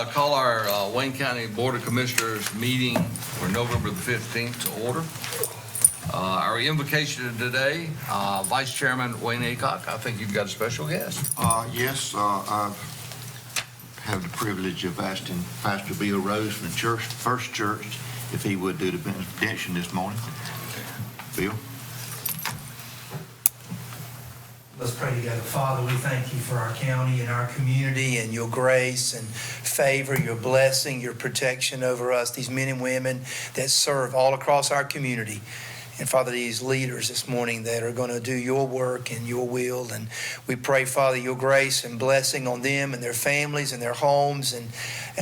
call our Wayne County Board of Commissioners meeting for November the 15th to order. Our invocation today, Vice Chairman Wayne Aycock, I think you've got a special guest. Yes, I have the privilege of asking Pastor Bill Rose from First Church if he would do the benediction this morning. Bill? Let's pray together. Father, we thank you for our county and our community and your grace and favor, your blessing, your protection over us, these men and women that serve all across our community. And Father, these leaders this morning that are going to do your work and your will. And we pray, Father, your grace and blessing on them and their families and their homes. And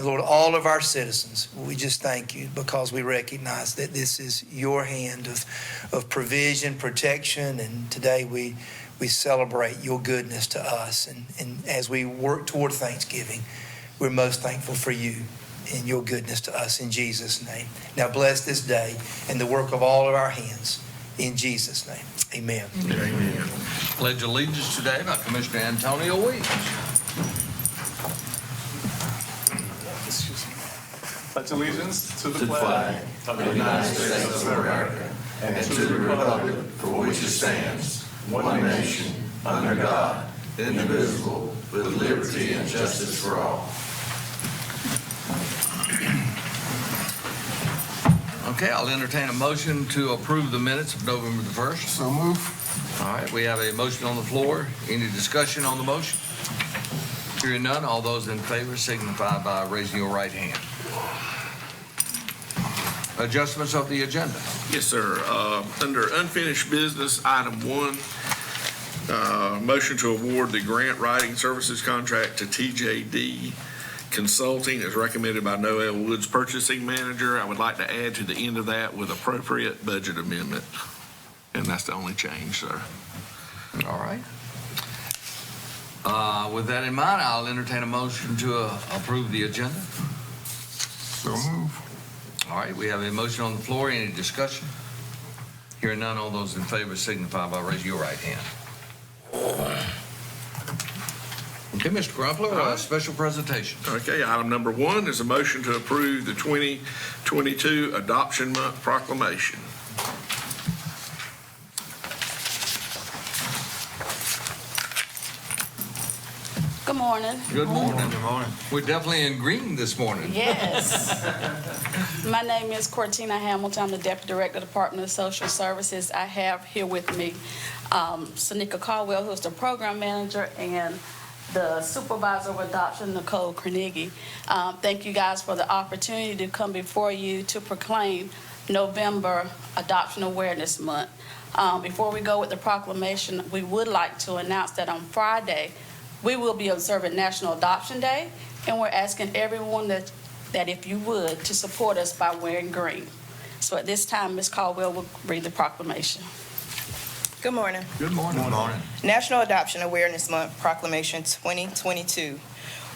Lord, all of our citizens, we just thank you because we recognize that this is your hand of provision, protection. And today we celebrate your goodness to us. And as we work toward Thanksgiving, we're most thankful for you and your goodness to us in Jesus' name. Now bless this day and the work of all of our hands in Jesus' name. Amen. Amen. Pledge allegiance today by Commissioner Antonio Williams. Pledge allegiance to the flag of the United States of America and to the republic for which it stands, one nation, under God, indivisible, with liberty and justice for all. Okay, I'll entertain a motion to approve the minutes of November the 1st. So move. All right, we have a motion on the floor. Any discussion on the motion? Hearing none, all those in favor signify by raising your right hand. Adjustments of the agenda. Yes, sir. Under unfinished business, item 1, motion to award the grant writing services contract to TJD Consulting as recommended by Noel Woods, Purchasing Manager. I would like to add to the end of that with appropriate budget amendment. And that's the only change, sir. All right. With that in mind, I'll entertain a motion to approve the agenda. So move. All right, we have a motion on the floor. Any discussion? Hearing none, all those in favor signify by raising your right hand. Okay, Mr. Crumpler, special presentation. Okay, item number 1 is a motion to approve the 2022 Adoption Month proclamation. Good morning. Good morning. Good morning. We're definitely in green this morning. Yes. My name is Cortina Hamilton. I'm the Deputy Director of the Department of Social Services. I have here with me Sanika Caldwell, who's the Program Manager, and the Supervisor of Adoption, Nicole Carnegie. Thank you guys for the opportunity to come before you to proclaim November Adoption Awareness Month. Before we go with the proclamation, we would like to announce that on Friday, we will be observing National Adoption Day, and we're asking everyone that if you would, to support us by wearing green. So at this time, Ms. Caldwell will read the proclamation. Good morning. Good morning. Good morning. National Adoption Awareness Month Proclamation 2022.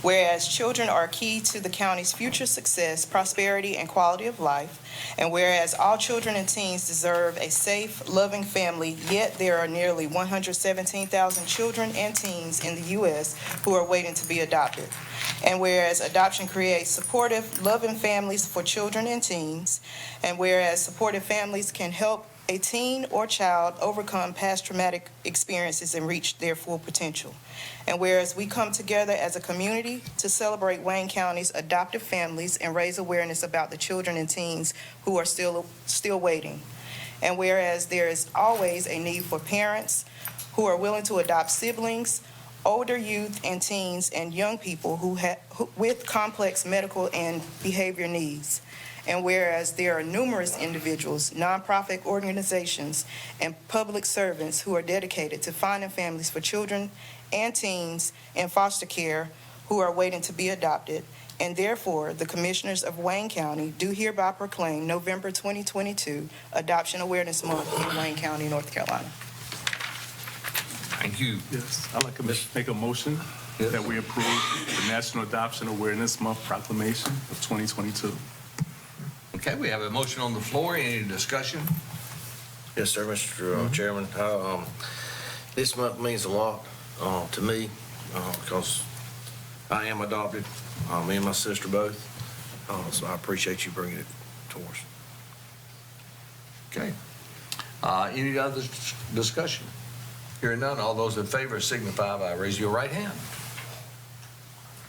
Whereas children are key to the county's future success, prosperity, and quality of life, and whereas all children and teens deserve a safe, loving family, yet there are nearly 117,000 children and teens in the U.S. who are waiting to be adopted. And whereas adoption creates supportive, loving families for children and teens, and whereas supportive families can help a teen or child overcome past traumatic experiences and reach their full potential. And whereas we come together as a community to celebrate Wayne County's adoptive families and raise awareness about the children and teens who are still waiting. And whereas there is always a need for parents who are willing to adopt siblings, older youth and teens, and young people with complex medical and behavior needs. And whereas there are numerous individuals, nonprofit organizations, and public servants who are dedicated to finding families for children and teens in foster care who are waiting to be adopted, and therefore the Commissioners of Wayne County do hereby proclaim November 2022 Adoption Awareness Month in Wayne County, North Carolina. Thank you. Yes, I'd like to make a motion that we approve the National Adoption Awareness Month proclamation of 2022. Okay, we have a motion on the floor. Any discussion? Yes, sir, Mr. Chairman. This month means a lot to me because I am adopted, me and my sister both, so I appreciate you bringing it to us. Okay. Any other discussion? Hearing none, all those in favor signify by raising your right hand.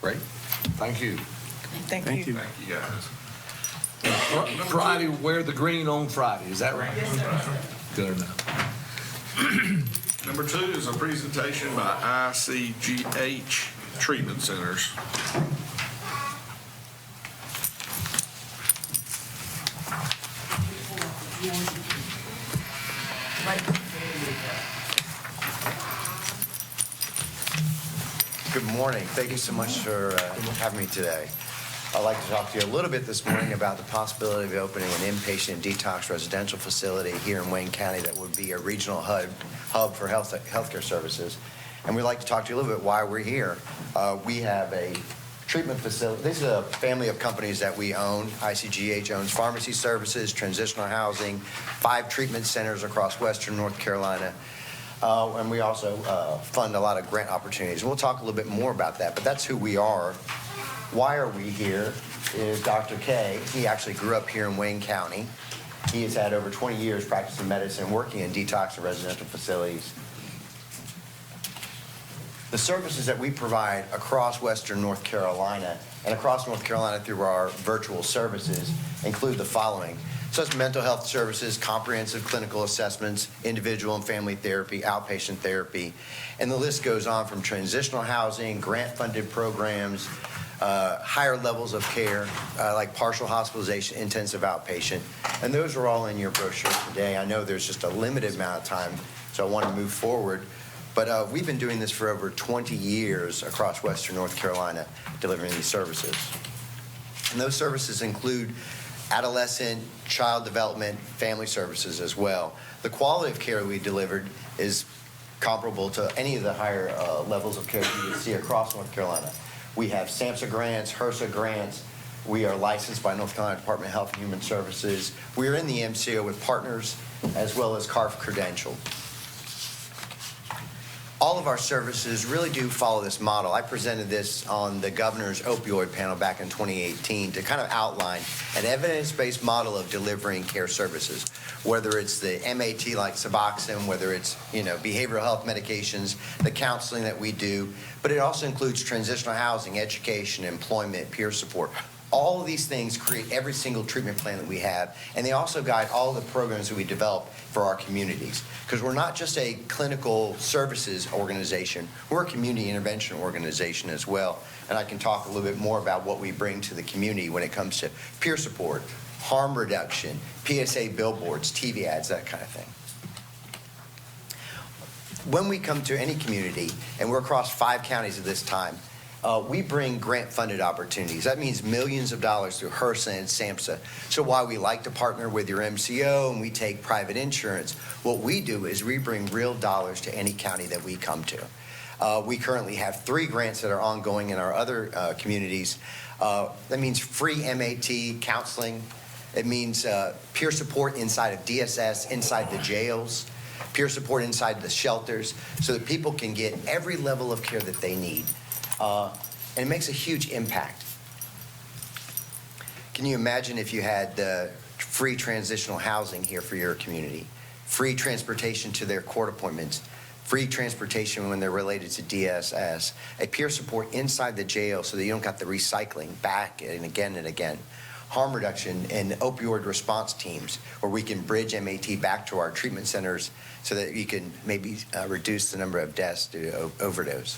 Great. Thank you. Thank you. Thank you, guys. Friday, wear the green on Friday, is that right? Yes, sir. Good enough. Number 2 is a presentation by ICGH Treatment Centers. Good morning. Thank you so much for having me today. I'd like to talk to you a little bit this morning about the possibility of opening an inpatient detox residential facility here in Wayne County that would be a regional hub for healthcare services. And we'd like to talk to you a little bit why we're here. We have a treatment facility. This is a family of companies that we own. ICGH owns pharmacy services, transitional housing, 5 treatment centers across Western North Carolina. And we also fund a lot of grant opportunities. And we'll talk a little bit more about that, but that's who we are. Why are we here is Dr. K. He actually grew up here in Wayne County. He has had over 20 years practicing medicine, working in detox and residential facilities. The services that we provide across Western North Carolina and across North Carolina through our virtual services include the following. So it's mental health services, comprehensive clinical assessments, individual and family therapy, outpatient therapy, and the list goes on from transitional housing, grant-funded programs, higher levels of care, like partial hospitalization, intensive outpatient, and those are all in your brochure today. I know there's just a limited amount of time, so I want to move forward, but we've been doing this for over 20 years across Western North Carolina, delivering these services. And those services include adolescent, child development, family services as well. The quality of care we delivered is comparable to any of the higher levels of care you would see across North Carolina. We have SAMHSA grants, HRSA grants. We are licensed by North Carolina Department of Health and Human Services. We are in the MCO with partners as well as CARF credentialed. All of our services really do follow this model. I presented this on the governor's opioid panel back in 2018 to kind of outline an evidence-based model of delivering care services, whether it's the MAT like Suboxone, whether it's behavioral health medications, the counseling that we do, but it also includes transitional housing, education, employment, peer support. All of these things create every single treatment plan that we have, and they also guide all of the programs that we develop for our communities. Because we're not just a clinical services organization, we're a community intervention organization as well. And I can talk a little bit more about what we bring to the community when it comes to peer support, harm reduction, PSA billboards, TV ads, that kind of thing. When we come to any community, and we're across 5 counties at this time, we bring grant-funded opportunities. That means millions of dollars through HRSA and SAMHSA. So while we like to partner with your MCO and we take private insurance, what we do is we bring real dollars to any county that we come to. We currently have 3 grants that are ongoing in our other communities. That means free MAT counseling. It means peer support inside of DSS, inside the jails, peer support inside the shelters, so that people can get every level of care that they need. And it makes a huge impact. Can you imagine if you had free transitional housing here for your community, free transportation to their court appointments, free transportation when they're related to DSS, a peer support inside the jail so that you don't got the recycling back and again, harm reduction and opioid response teams where we can bridge MAT back to our treatment centers so that you can maybe reduce the number of deaths due to overdose.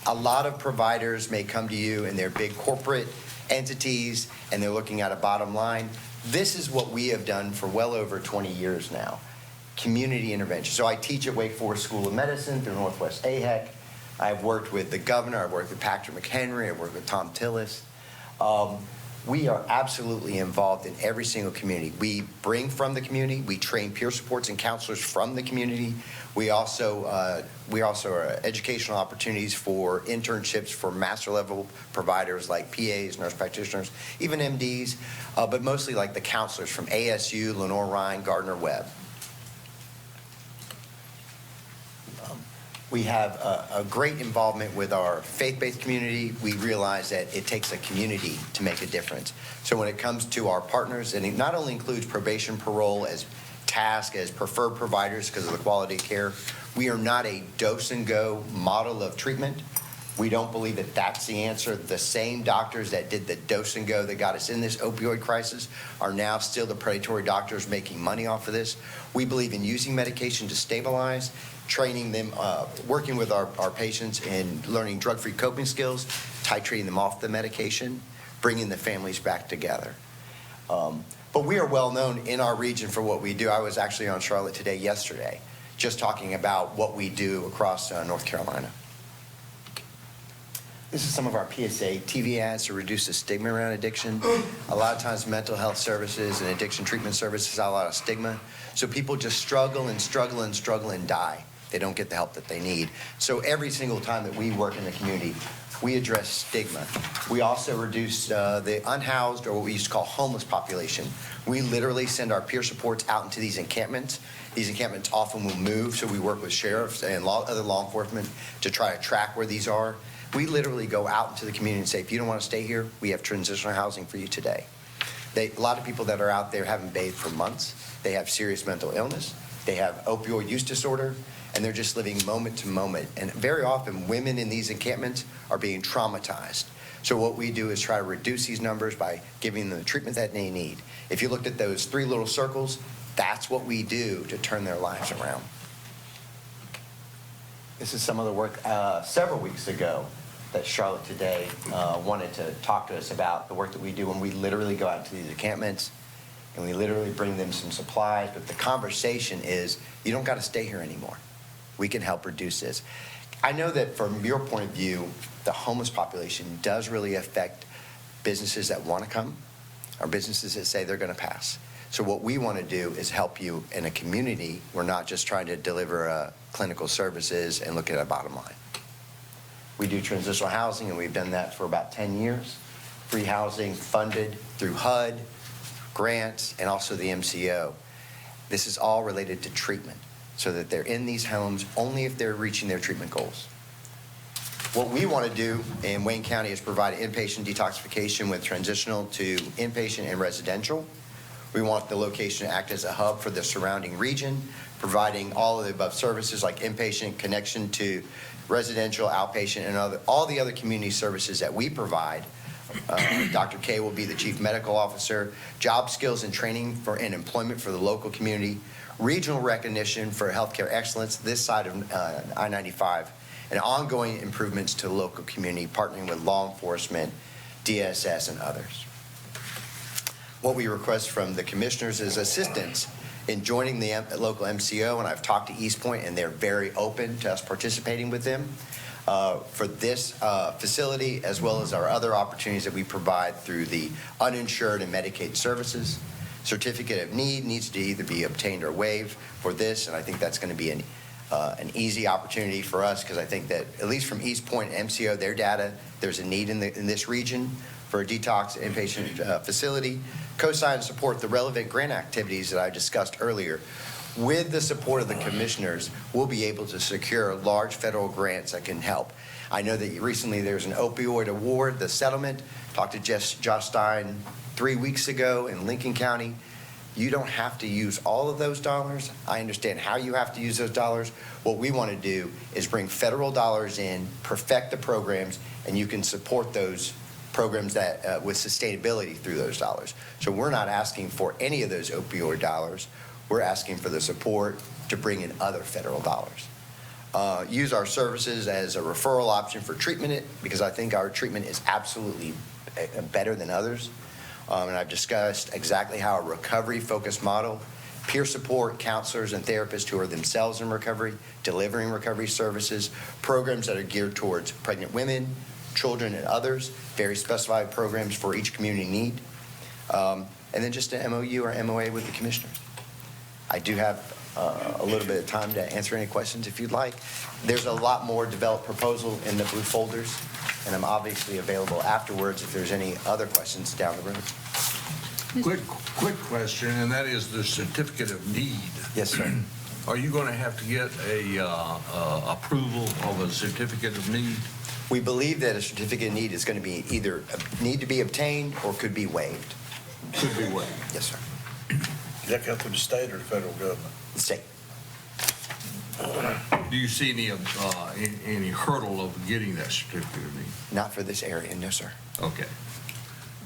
A lot of providers may come to you and they're big corporate entities and they're looking at a bottom line. This is what we have done for well over 20 years now, community intervention. So I teach at Wake Forest School of Medicine through Northwest AHEC. I've worked with the governor, I've worked with Patrick McHenry, I've worked with Tom Tillis. We are absolutely involved in every single community. We bring from the community. We train peer supports and counselors from the community. We also are educational opportunities for internships for master level providers like PAs, nurse practitioners, even MDs, but mostly like the counselors from ASU, Lenore Ryan, Gardner Webb. We have a great involvement with our faith-based community. We realize that it takes a community to make a difference. So when it comes to our partners, and it not only includes probation, parole as task, as preferred providers because of the quality of care, we are not a dose-and-go model of treatment. We don't believe that that's the answer. The same doctors that did the dose-and-go that got us in this opioid crisis are now still the predatory doctors making money off of this. We believe in using medication to stabilize, training them, working with our patients in learning drug-free coping skills, titrating them off the medication, bringing the families back together. But we are well known in our region for what we do. I was actually on Charlotte Today yesterday, just talking about what we do across North Carolina. This is some of our PSA TV ads to reduce the stigma around addiction. A lot of times mental health services and addiction treatment services have a lot of stigma. So people just struggle and struggle and struggle and die. They don't get the help that they need. So every single time that we work in the community, we address stigma. We also reduce the unhoused, or what we used to call homeless population. We literally send our peer supports out into these encampments. These encampments often will move, so we work with sheriffs and other law enforcement to try to track where these are. We literally go out into the community and say, if you don't want to stay here, we have transitional housing for you today. A lot of people that are out there haven't bathed for months. They have serious mental illness. They have opioid use disorder, and they're just living moment to moment. And very often, women in these encampments are being traumatized. So what we do is try to reduce these numbers by giving them the treatment that they need. If you looked at those 3 little circles, that's what we do to turn their lives around. This is some of the work several weeks ago that Charlotte Today wanted to talk to us about, the work that we do when we literally go out to these encampments and we literally bring them some supplies. But the conversation is, you don't got to stay here anymore. We can help reduce this. I know that from your point of view, the homeless population does really affect businesses that want to come or businesses that say they're going to pass. So what we want to do is help you in a community. We're not just trying to deliver clinical services and look at a bottom line. We do transitional housing, and we've done that for about 10 years. Free housing funded through HUD, grants, and also the MCO. This is all related to treatment, so that they're in these homes only if they're reaching their treatment goals. What we want to do in Wayne County is provide inpatient detoxification with transitional to inpatient and residential. We want the location to act as a hub for the surrounding region, providing all of the above services like inpatient, connection to residential, outpatient, and all the other community services that we provide. Dr. K will be the chief medical officer, job skills and training and employment for the local community, regional recognition for healthcare excellence this side of I-95, and ongoing improvements to the local community, partnering with law enforcement, DSS, and others. What we request from the commissioners is assistance in joining the local MCO, and I've talked to East Point, and they're very open to us participating with them for this facility, as well as our other opportunities that we provide through the uninsured and Medicaid services. Certificate of need needs to either be obtained or waived for this, and I think that's going to be an easy opportunity for us, because I think that at least from East Point MCO, their data, there's a need in this region for a detox inpatient facility. Co-sign and support the relevant grant activities that I discussed earlier. With the support of the commissioners, we'll be able to secure large federal grants that can help. I know that recently there's an opioid award, the settlement. Talked to Josh Stein 3 weeks ago in Lincoln County. You don't have to use all of those dollars. I understand how you have to use those dollars. What we want to do is bring federal dollars in, perfect the programs, and you can support those programs that with sustainability through those dollars. So we're not asking for any of those opioid dollars. We're asking for the support to bring in other federal dollars. Use our services as a referral option for treatment, because I think our treatment is absolutely better than others. And I've discussed exactly how a recovery-focused model, peer support, counselors, and therapists who are themselves in recovery, delivering recovery services, programs that are geared towards pregnant women, children, and others, very specified programs for each community need, and then just an MOU or MOA with the commissioners. I do have a little bit of time to answer any questions if you'd like. There's a lot more developed proposal in the blue folders, and I'm obviously available afterwards if there's any other questions down the road. Quick question, and that is the certificate of need. Yes, sir. Are you going to have to get a approval of a certificate of need? We believe that a certificate of need is going to be either need to be obtained or could be waived. Could be waived. Yes, sir. Does that come through the state or the federal government? The state. Do you see any hurdle of getting that certificate of need? Not for this area, no, sir. Okay.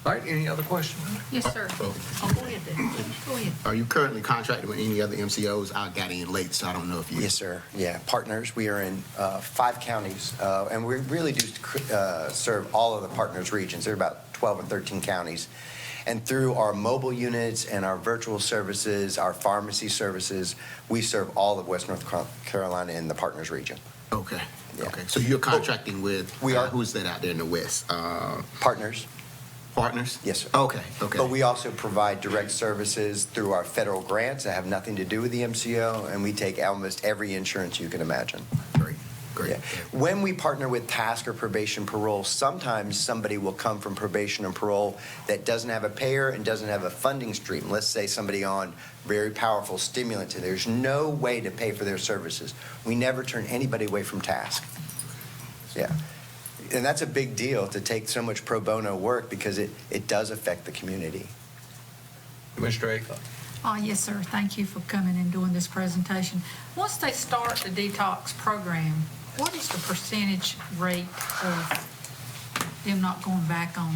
All right, any other questions? Yes, sir. Oh, go ahead then. Go ahead. Are you currently contracted with any other MCOs? I got in late, so I don't know if you. Yes, sir. Yeah, partners. We are in 5 counties, and we really do serve all of the partners regions. There are about 12 or 13 counties. And through our mobile units and our virtual services, our pharmacy services, we serve all of West North Carolina in the partners region. Okay. Yeah. Okay. So you're contracting with. We are. Who's that out there in the West? Partners. Partners? Yes, sir. Okay. Okay. But we also provide direct services through our federal grants that have nothing to do with the MCO, and we take almost every insurance you can imagine. Great. Great. Yeah. When we partner with task or probation parole, sometimes somebody will come from probation and parole that doesn't have a payer and doesn't have a funding stream. Let's say somebody on very powerful stimulants, and there's no way to pay for their services. We never turn anybody away from task. Yeah. And that's a big deal to take so much pro bono work because it does affect the community. Commissioner Aycock? Yes, sir. Thank you for coming and doing this presentation. Once they start the detox program, what is the percentage rate of them not going back on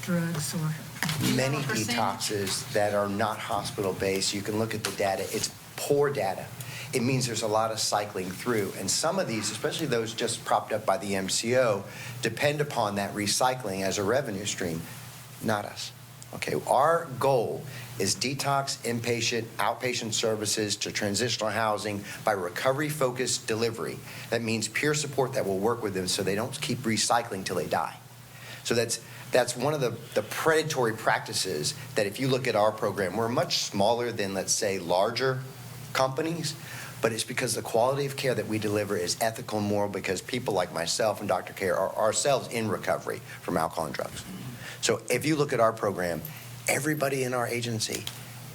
drugs or? Many percentage? detoxes that are not hospital-based, you can look at the data, it's poor data. It means there's a lot of cycling through. And some of these, especially those just propped up by the MCO, depend upon that recycling as a revenue stream, not us. Okay, our goal is detox, inpatient, outpatient services to transitional housing by recovery-focused delivery. That means peer support that will work with them so they don't keep recycling till they die. So that's one of the predatory practices that if you look at our program, we're much smaller than, let's say, larger companies, but it's because the quality of care that we deliver is ethical and moral because people like myself and Dr. K are ourselves in recovery from alcohol and drugs. So if you look at our program, everybody in our agency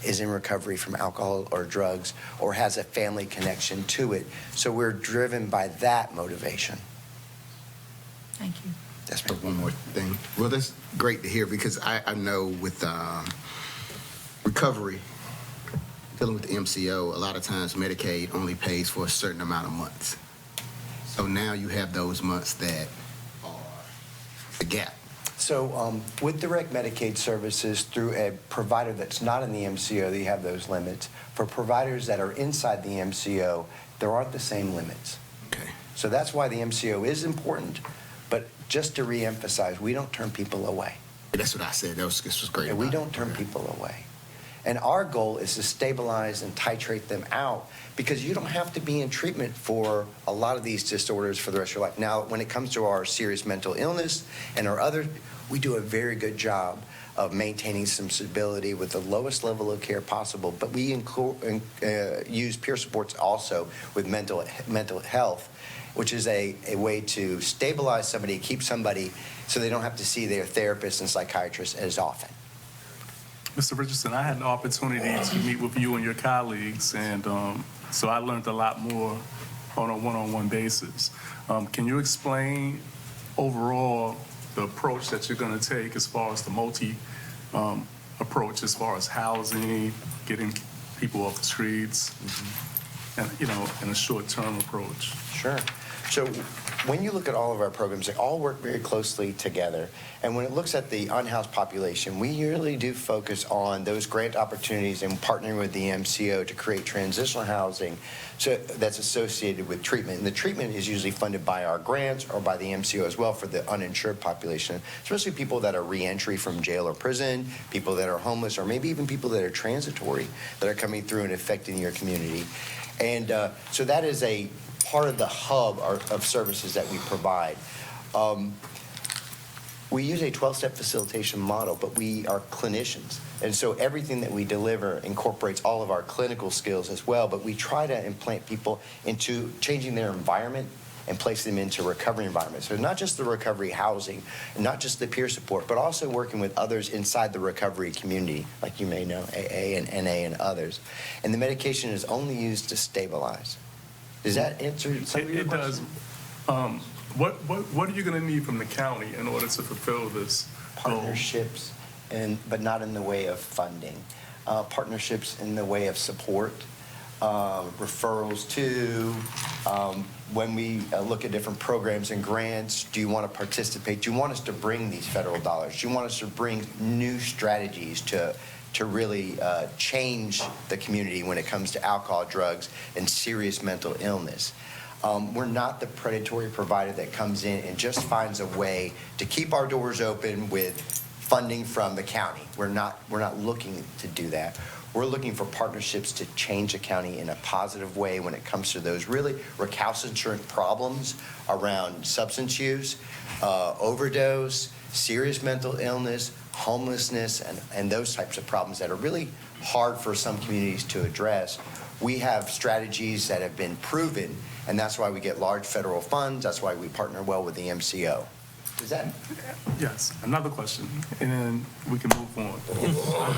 is in recovery from alcohol or drugs or has a family connection to it. So we're driven by that motivation. Thank you. That's But one more thing. Well, that's great to hear because I know with recovery, dealing with the MCO, a lot of times Medicaid only pays for a certain amount of months. So now you have those months that are the gap. So with direct Medicaid services through a provider that's not in the MCO, they have those limits. For providers that are inside the MCO, there aren't the same limits. Okay. So that's why the MCO is important. But just to reemphasize, we don't turn people away. That's what I said. This was great. And we don't turn people away. And our goal is to stabilize and titrate them out because you don't have to be in treatment for a lot of these disorders for the rest of your life. Now, when it comes to our serious mental illness and our other, we do a very good job of maintaining some stability with the lowest level of care possible. But we use peer supports also with mental health, which is a way to stabilize somebody, keep somebody so they don't have to see their therapist and psychiatrist as often. Mr. Richardson, I had the opportunity to meet with you and your colleagues, and so I learned a lot more on a one-on-one basis. Can you explain overall the approach that you're going to take as far as the approach as far as housing, getting people off the streets, and, in a short-term approach? Sure. So when you look at all of our programs, they all work very closely together. And when it looks at the unhoused population, we really do focus on those grant opportunities and partnering with the MCO to create transitional housing that's associated with treatment. And the treatment is usually funded by our grants or by the MCO as well for the uninsured population, especially people that are reentry from jail or prison, people that are homeless, or maybe even people that are transitory that are coming through and affecting your community. And so that is a part of the hub of services that we provide. We use a 12-step facilitation model, but we are clinicians. And so everything that we deliver incorporates all of our clinical skills as well, but we try to implant people into changing their environment and place them into recovery environments. So not just the recovery housing, and not just the peer support, but also working with others inside the recovery community, like you may know, AA and NA and others. And the medication is only used to stabilize. Does that answer some of your It does. questions? What are you going to need from the county in order to fulfill this goal? Partnerships, but not in the way of funding. Partnerships in the way of support, referrals to, when we look at different programs and grants, do you want to participate? Do you want us to bring these federal dollars? Do you want us to bring new strategies to really change the community when it comes to alcohol, drugs, and serious mental illness? We're not the predatory provider that comes in and just finds a way to keep our doors open with funding from the county. We're not looking to do that. We're looking for partnerships to change the county in a positive way when it comes to those really recalcitrant problems around substance use, overdose, serious mental illness, homelessness, and those types of problems that are really hard for some communities to address. We have strategies that have been proven, and that's why we get large federal funds. That's why we partner well with the MCO. Is that? Yes, another question, and then we can move on.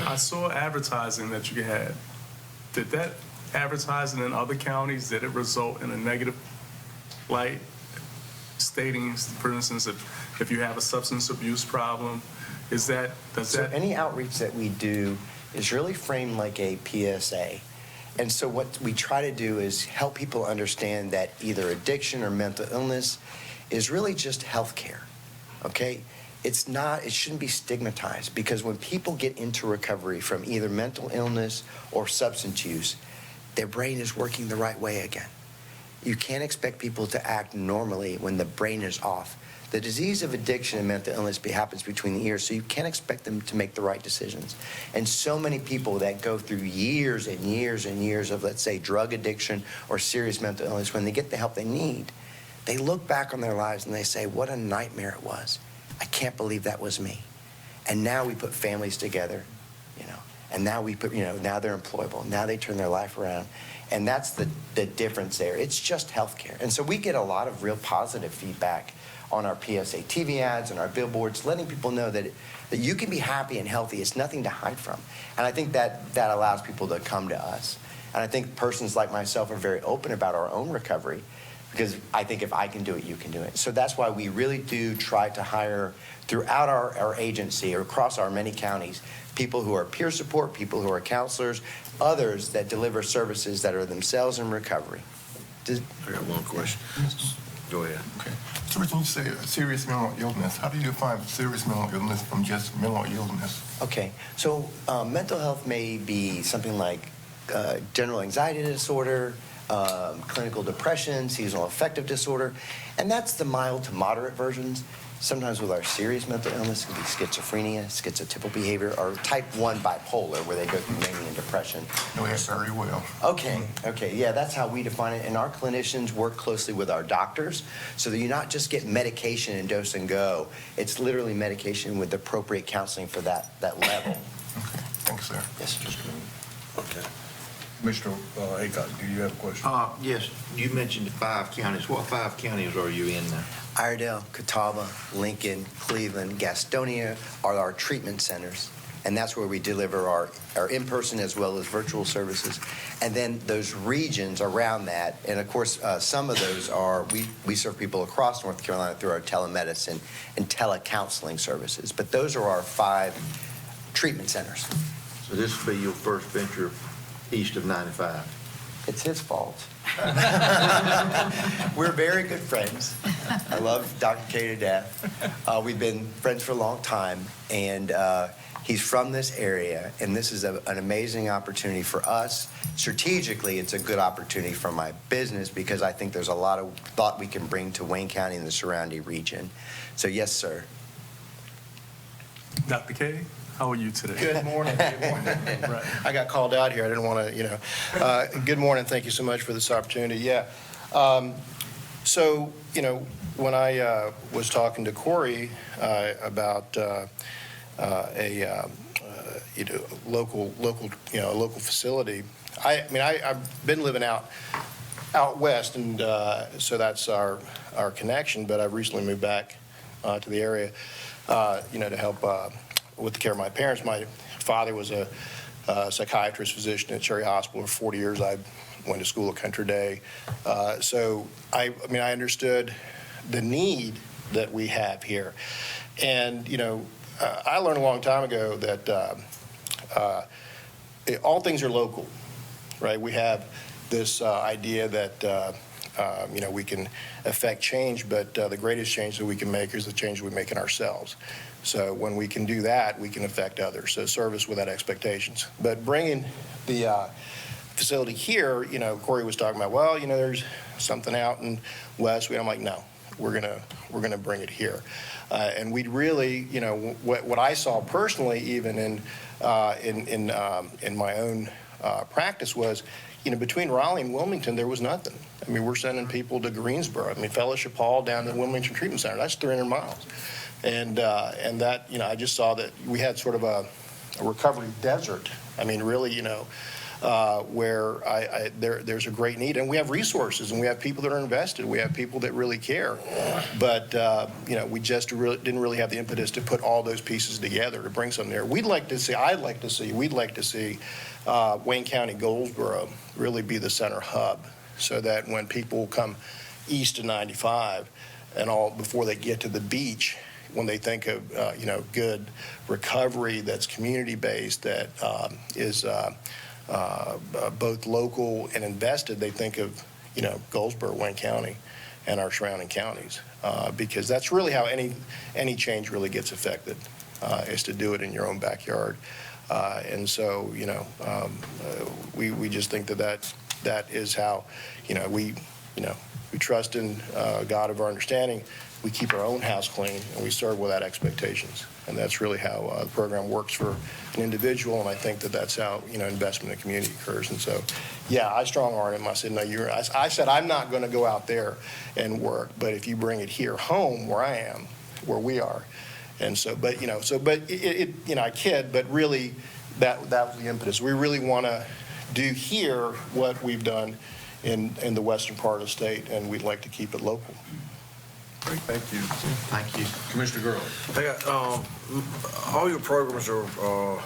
I saw advertising that you had. Did that advertising in other counties, did it result in a negative light, stating, for instance, if you have a substance abuse problem, So any outreach that we do is really framed like a PSA. And so what we try to do is help people understand that either addiction or mental illness is really just health care. Okay? It shouldn't be stigmatized, because when people get into recovery from either mental illness or substance use, their brain is working the right way again. You can't expect people to act normally when the brain is off. The disease of addiction and mental illness happens between the ears, so you can't expect them to make the right decisions. And so many people that go through years and years and years of, let's say, drug addiction or serious mental illness, when they get the help they need, they look back on their lives and they say, what a nightmare it was. I can't believe that was me. And now we put families together, and now now they're employable. Now they turn their life around. And that's the difference there. It's just healthcare. And so we get a lot of real positive feedback on our PSA TV ads and our billboards, letting people know that you can be happy and healthy. It's nothing to hide from. And I think that allows people to come to us. And I think persons like myself are very open about our own recovery, because I think if I can do it, you can do it. So that's why we really do try to hire throughout our agency or across our many counties, people who are peer support, people who are counselors, others that deliver services that are themselves in recovery. I got one question. Go ahead. Okay. So when you say serious mental illness, how do you define serious mental illness from just mental illness? Okay, so mental health may be something like general anxiety disorder, clinical depression, seasonal affective disorder, and that's the mild to moderate versions. Sometimes with our serious mental illness, it can be schizophrenia, schizotypal behavior, or type 1 bipolar, where they go through mania and depression. No, that's very well. Okay, yeah, that's how we define it. And our clinicians work closely with our doctors so that you not just get medication and dose and go. It's literally medication with appropriate counseling for that level. Okay, thanks, sir. Yes, sir. Okay. Mr. Aycock, do you have a question? Yes, you mentioned the 5 counties. What 5 counties are you in now? Iredell, Catawba, Lincoln, Cleveland, Gastonia are our treatment centers. And that's where we deliver our in-person as well as virtual services. And then those regions around that, and of course, some of those are, we serve people across North Carolina through our telemedicine and telecounseling services. But those are our 5 treatment centers. So this will be your first venture east of 95. It's his fault. We're very good friends. I love Dr. K to death. We've been friends for a long time, and he's from this area, and this is an amazing opportunity for us. Strategically, it's a good opportunity for my business because I think there's a lot of thought we can bring to Wayne County and the surrounding region. So yes, sir. Dr. K, how are you today? Good morning. Good morning. Right. I got called out here. I didn't want to, good morning. Thank you so much for this opportunity. Yeah. So, when I was talking to Corey about a local facility, I've been living out out west, and so that's our connection, but I've recently moved back to the area, to help with the care of my parents. My father was a psychiatrist physician at Cherry Hospital for 40 years. I went to school at Country Day. So I understood the need that we have here. And, I learned a long time ago that all things are local, right? We have this idea that, we can affect change, but the greatest change that we can make is the change we make in ourselves. So when we can do that, we can affect others. So service without expectations. But bringing the facility here, Corey was talking about, well, there's something out in West. I'm like, no, we're gonna bring it here. And we really, what I saw personally, even in my own practice was, between Raleigh and Wilmington, there was nothing. I mean, we're sending people to Greensboro. I mean, Fellowship Hall down to the Wilmington Treatment Center. That's 300 miles. And that, I just saw that we had sort of a recovery desert. I mean, really, where there's a great need. And we have resources, and we have people that are invested. We have people that really care. But, we just didn't really have the impetus to put all those pieces together to bring something there. We'd like to see Wayne County, Goldsboro really be the center hub, so that when people come east of 95 and all before they get to the beach, when they think of good recovery that's community-based, that is both local and invested, they think of Goldsboro, Wayne County, and our surrounding counties, because that's really how any change really gets affected, is to do it in your own backyard. And so, we just think that is how, we trust in God of our understanding. We keep our own house clean, and we serve without expectations. And that's really how the program works for an individual, and I think that's how, investment in community occurs. And so, yeah, I strong-armed him. I said, no, I said, I'm not going to go out there and work, but if you bring it here home where I am, where we are. And so, but I kid, but really that was the impetus. We really want to do here what we've done in the western part of the state, and we'd like to keep it local. Great, thank you. Thank you. Commissioner Gurley. I got, all your programs are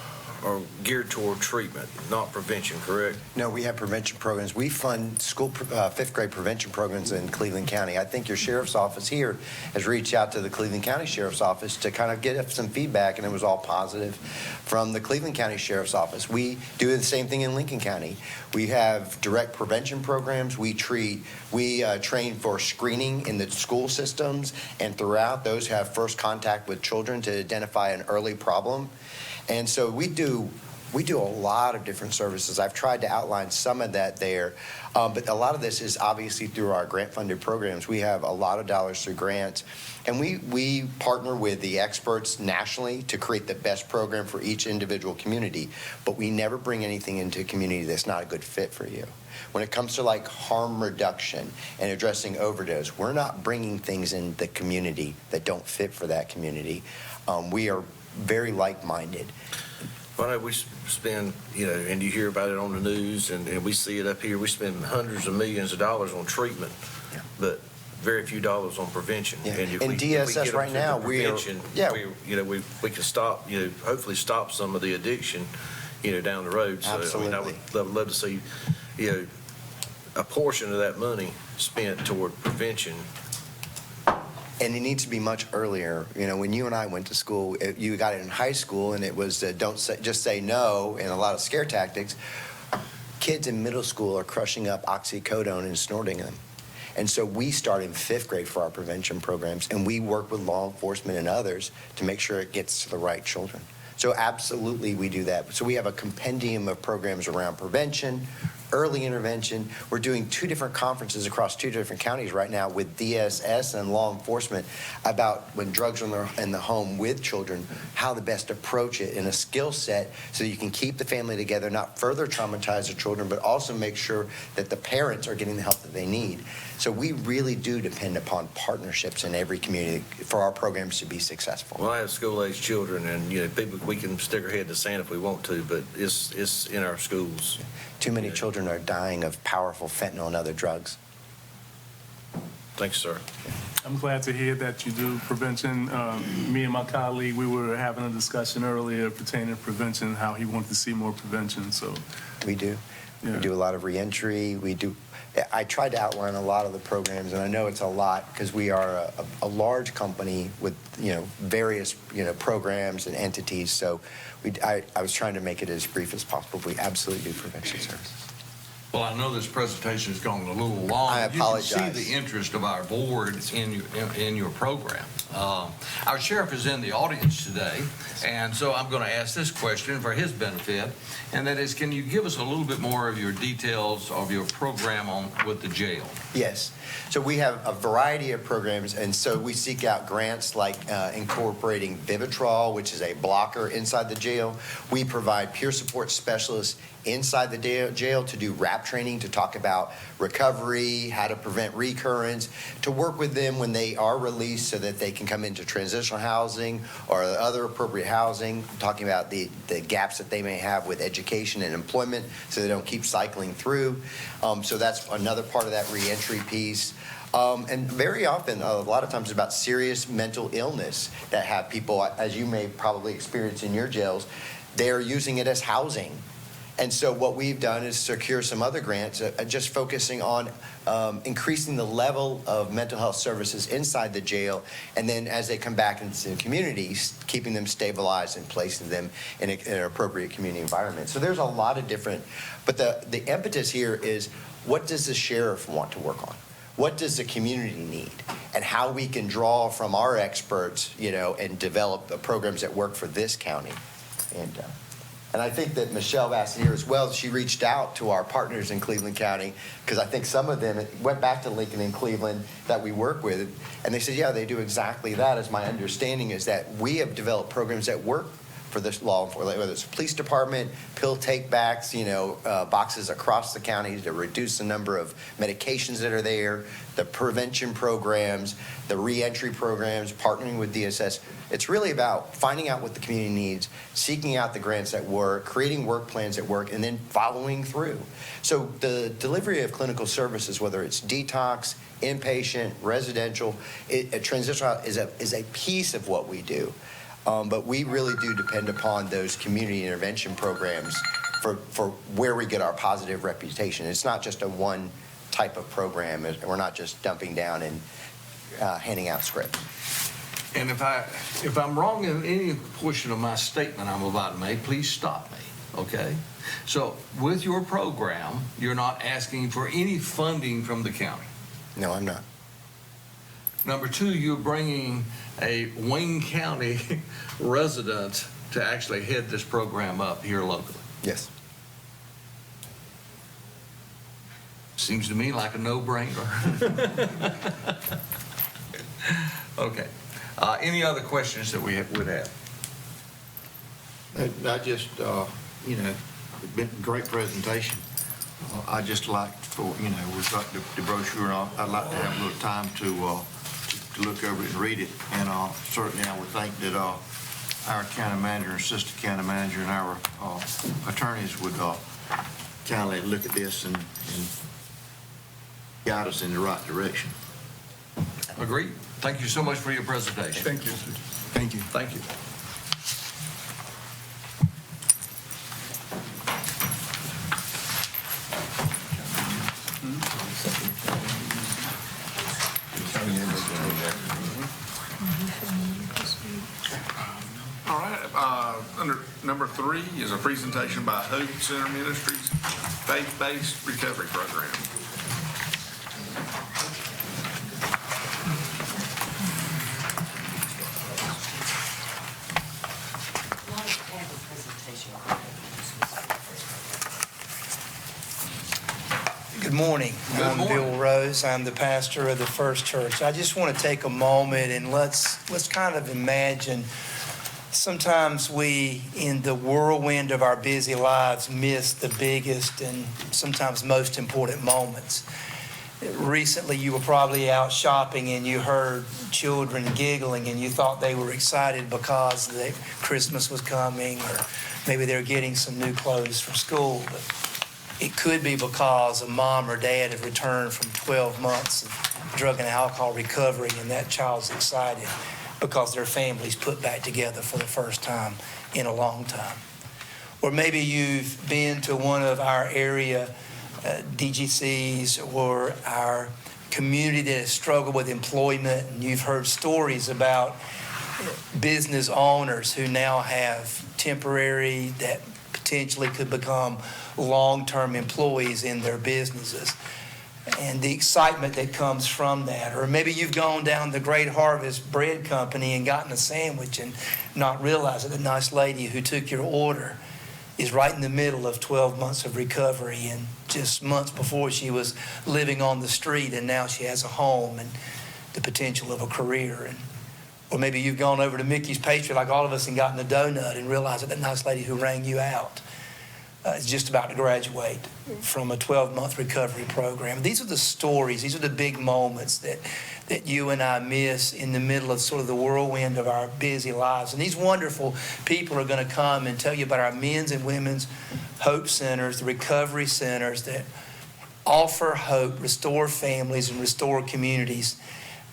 geared toward treatment, not prevention, correct? No, we have prevention programs. We fund school fifth grade prevention programs in Cleveland County. I think your sheriff's office here has reached out to the Cleveland County Sheriff's Office to kind of get some feedback, and it was all positive from the Cleveland County Sheriff's Office. We do the same thing in Lincoln County. We have direct prevention programs. We train for screening in the school systems, and throughout those have first contact with children to identify an early problem. And so we do a lot of different services. I've tried to outline some of that there, but a lot of this is obviously through our grant-funded programs. We have a lot of dollars through grants, and we partner with the experts nationally to create the best program for each individual community, but we never bring anything into a community that's not a good fit for you. When it comes to like harm reduction and addressing overdose, we're not bringing things in the community that don't fit for that community. We are very like-minded. Well, we spend, and you hear about it on the news, and we see it up here. We spend hundreds of millions of dollars on treatment, but very few dollars on prevention. Yeah. And if in we DSS get them right to now, the we are, prevention, yeah, we can stop, hopefully stop some of the addiction, down the road. So absolutely. I would love to see, a portion of that money spent toward prevention. And it needs to be much earlier. When you and I went to school, you got it in high school, and it was just say no, and a lot of scare tactics. Kids in middle school are crushing up oxycodone and snorting them. And so we start in fifth grade for our prevention programs, and we work with law enforcement and others to make sure it gets to the right children. So absolutely we do that. So we have a compendium of programs around prevention, early intervention. We're doing 2 different conferences across 2 different counties right now with DSS and law enforcement about when drugs are in the home with children, how to best approach it in a skill set so you can keep the family together, not further traumatize the children, but also make sure that the parents are getting the help that they need. So we really do depend upon partnerships in every community for our programs to be successful. Well, I have school-age children, and people, we can stick our head in the sand if we want to, but it's in our schools. Too many children are dying of powerful fentanyl and other drugs. Thanks, sir. I'm glad to hear that you do prevention. Me and my colleague, we were having a discussion earlier pertaining to prevention, how he wanted to see more prevention, so. We do. Yeah. We do a lot of reentry. I tried to outline a lot of the programs, and I know it's a lot because we are a large company with, various, programs and entities. So I was trying to make it as brief as possible. We absolutely do prevention services. Well, I know this presentation has gone a little long. I apologize. You can see the interest of our board in your program. Our sheriff is in the audience today, and so I'm going to ask this question for his benefit, and that is, can you give us a little bit more of your details of your program with the jail? Yes. So we have a variety of programs, and so we seek out grants like incorporating Vivitrol, which is a blocker inside the jail. We provide peer support specialists inside the jail to do RAP training, to talk about recovery, how to prevent recurrence, to work with them when they are released so that they can come into transitional housing or other appropriate housing, talking about the gaps that they may have with education and employment so they don't keep cycling through. So that's another part of that reentry piece. And very often, a lot of times, it's about serious mental illness that have people, as you may probably experience in your jails, they're using it as housing. And so what we've done is secure some other grants, just focusing on increasing the level of mental health services inside the jail, and then as they come back into the communities, keeping them stabilized and placing them in an appropriate community environment. So there's a lot of different, but the impetus here is, what does the sheriff want to work on? What does the community need? And how we can draw from our experts, and develop programs that work for this county. And I think that Michelle Vassanier as well, she reached out to our partners in Cleveland County, because I think some of them went back to Lincoln and Cleveland that we work with, and they said, yeah, they do exactly that. As my understanding is that we have developed programs that work for this law enforcement, whether it's police department, pill take-backs, boxes across the county to reduce the number of medications that are there, the prevention programs, the reentry programs, partnering with DSS. It's really about finding out what the community needs, seeking out the grants that work, creating work plans that work, and then following through. So the delivery of clinical services, whether it's detox, inpatient, residential, transitional is a piece of what we do. But we really do depend upon those community intervention programs for where we get our positive reputation. It's not just a one type of program. We're not just dumping down and handing out scripts. And if I'm wrong in any portion of my statement I'm about to make, please stop me, okay? So with your program, you're not asking for any funding from the county? No, I'm not. Number two, you're bringing a Wayne County resident to actually head this program up here locally. Yes. Seems to me like a no-brainer. Okay. Any other questions that we would have? I just, it's been a great presentation. I just like we've got the brochure, and I'd like to have a little time to look over it and read it. And certainly I would think that our county manager, assistant county manager, and our attorneys would kindly look at this and guide us in the right direction. Agreed. Thank you so much for your presentation. Thank you. Thank you. Thank you. All right, under number 3 is a presentation by Hope Center Ministries Faith-Based Recovery Program. Good morning. I'm Bill Rose. I'm the pastor of the First Church. I just want to take a moment and let's kind of imagine, sometimes we, in the whirlwind of our busy lives, miss the biggest and sometimes most important moments. Recently, you were probably out shopping and you heard children giggling and you thought they were excited because Christmas was coming, or maybe they're getting some new clothes for school. But it could be because a mom or dad have returned from 12 months of drug and alcohol recovery, and that child's excited because their family's put back together for the first time in a long time. Or maybe you've been to one of our area DGCs or our community that has struggled with employment, and you've heard stories about business owners who now have temporary that potentially could become long-term employees in their businesses, and the excitement that comes from that. Or maybe you've gone down the Great Harvest Bread Company and gotten a sandwich and not realized that the nice lady who took your order is right in the middle of 12 months of recovery, and just months before she was living on the street, and now she has a home and the potential of a career. Or maybe you've gone over to Mickey's Pastry like all of us and gotten a donut and realized that that nice lady who rang you out is just about to graduate from a 12-month recovery program. These are the stories, these are the big moments that you and I miss in the middle of sort of the whirlwind of our busy lives. And these wonderful people are going to come and tell you about our men's and women's hope centers, the recovery centers that offer hope, restore families, and restore communities.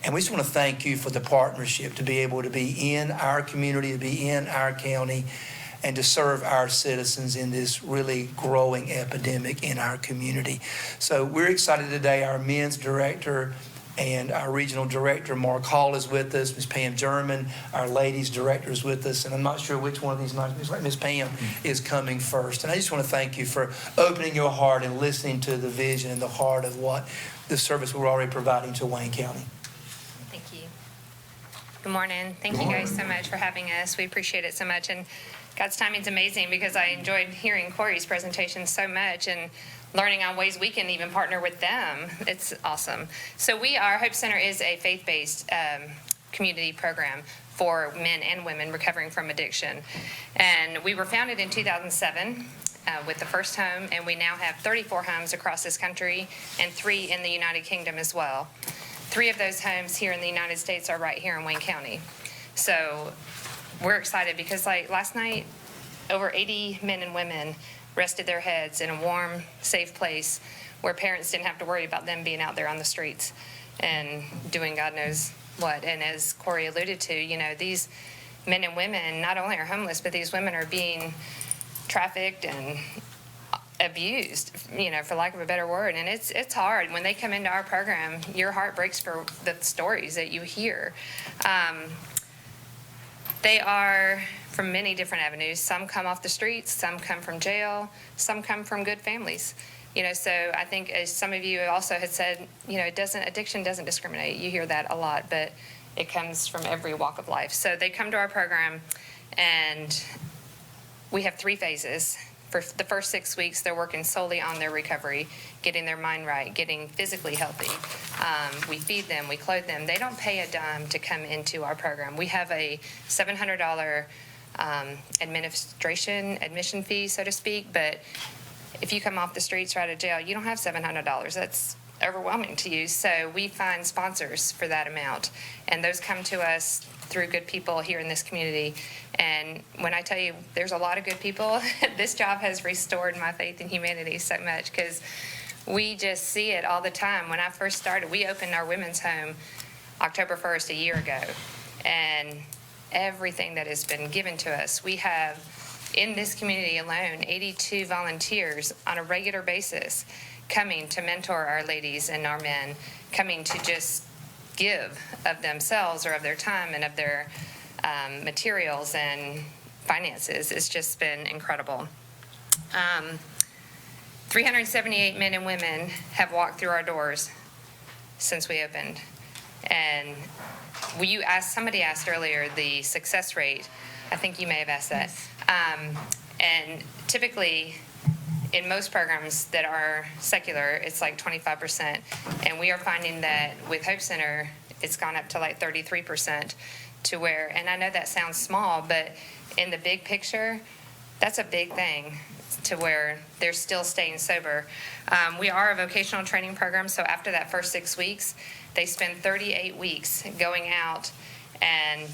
And we just want to thank you for the partnership to be able to be in our community, to be in our county, and to serve our citizens in this really growing epidemic in our community. So we're excited today. Our men's director and our regional director, Mark Hall, is with us. Ms. Pam German, our ladies director, is with us. And I'm not sure which one of these, Ms. Pam is coming first. And I just want to thank you for opening your heart and listening to the vision and the heart of what the service we're already providing to Wayne County. Thank you. Good morning. Thank you guys so much for having us. We appreciate it so much. And God's timing's amazing because I enjoyed hearing Corey's presentation so much and learning on ways we can even partner with them. It's awesome. So Hope Center is a faith-based community program for men and women recovering from addiction. And we were founded in 2007 with the first home, and we now have 34 homes across this country and 3 in the United Kingdom as well. 3 of those homes here in the United States are right here in Wayne County. So we're excited because like last night, over 80 men and women rested their heads in a warm, safe place where parents didn't have to worry about them being out there on the streets and doing God knows what. And as Corey alluded to, these men and women not only are homeless, but these women are being trafficked and abused, for lack of a better word. And it's hard. When they come into our program, your heart breaks for the stories that you hear. They are from many different avenues. Some come off the streets, some come from jail, some come from good families. So I think as some of you also had said, addiction doesn't discriminate. You hear that a lot, but it comes from every walk of life. So they come to our program, and we have 3 phases. For the first 6 weeks, they're working solely on their recovery, getting their mind right, getting physically healthy. We feed them, we clothe them. They don't pay a dime to come into our program. We have a $700 admission fee, so to speak, but if you come off the streets or out of jail, you don't have $700. That's overwhelming to you. So we find sponsors for that amount, and those come to us through good people here in this community. And when I tell you there's a lot of good people, this job has restored my faith in humanity so much because we just see it all the time. When I first started, we opened our women's home October 1st a year ago, and everything that has been given to us, we have in this community alone 82 volunteers on a regular basis coming to mentor our ladies and our men, coming to just give of themselves or of their time and of their materials and finances. It's just been incredible. 378 men and women have walked through our doors since we opened. And somebody asked earlier the success rate. I think you may have asked that. And typically, in most programs that are secular, it's like 25%. And we are finding that with Hope Center, it's gone up to like 33% to where, and I know that sounds small, but in the big picture, that's a big thing to where they're still staying sober. We are a vocational training program, so after that first 6 weeks, they spend 38 weeks going out and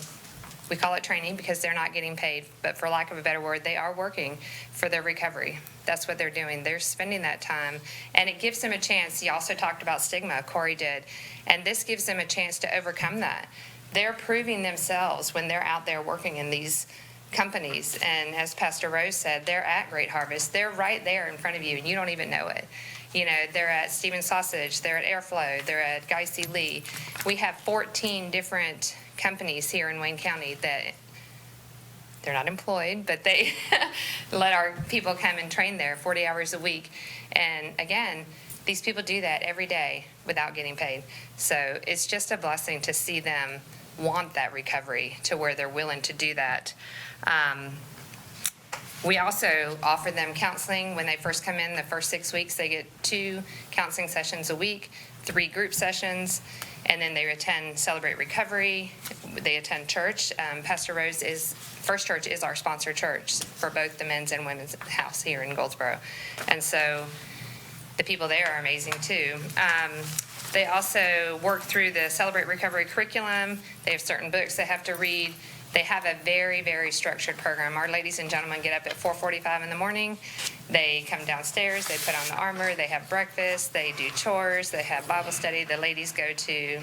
We call it training because they're not getting paid, but for lack of a better word, they are working for their recovery. That's what they're doing. They're spending that time, and it gives them a chance. You also talked about stigma, Corey did, and this gives them a chance to overcome that. They're proving themselves when they're out there working in these companies, and as Pastor Rose said, they're at Great Harvest. They're right there in front of you, and you don't even know it. You know, they're at Stephen Sausage, they're at Airflow, they're at Guy C. Lee. We have 14 different companies here in Wayne County that they're not employed, but they let our people come and train there 40 hours a week. And again, these people do that every day without getting paid. So it's just a blessing to see them want that recovery to where they're willing to do that. We also offer them counseling when they first come in. The first 6 weeks, they get 2 counseling sessions a week, 3 group sessions, and then they attend Celebrate Recovery. They attend church. Pastor Rose First Church is our sponsor church for both the men's and women's house here in Goldsboro. And so the people there are amazing too. They also work through the Celebrate Recovery curriculum. They have certain books they have to read. They have a very, very structured program. Our ladies and gentlemen get up at 4:45 in the morning. They come downstairs, they put on the armor, they have breakfast, they do chores, they have Bible study. The ladies go to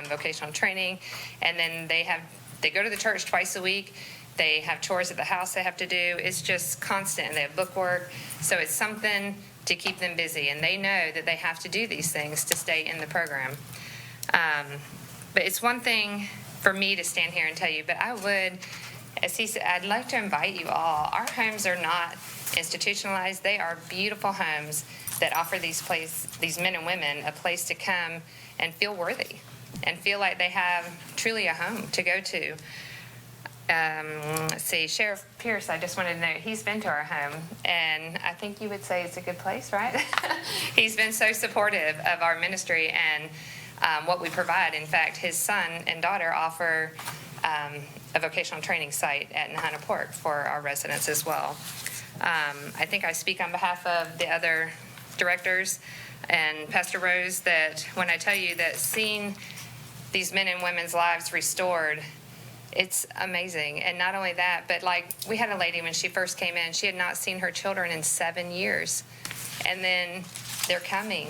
vocational training, and then they go to the church twice a week. They have chores at the house they have to do. It's just constant, and they have book work. So it's something to keep them busy, and they know that they have to do these things to stay in the program. But it's one thing for me to stand here and tell you, but I would, as he said, I'd like to invite you all. Our homes are not institutionalized. They are beautiful homes that offer these men and women a place to come and feel worthy and feel like they have truly a home to go to. Let's see, Sheriff Pierce, I just wanted to know, he's been to our home, and I think you would say it's a good place, right? He's been so supportive of our ministry and what we provide. In fact, his son and daughter offer a vocational training site at Nahana Port for our residents as well. I think I speak on behalf of the other directors and Pastor Rose that when I tell you that seeing these men and women's lives restored, it's amazing. And not only that, but like we had a lady when she first came in, she had not seen her children in 7 years. And then they're coming.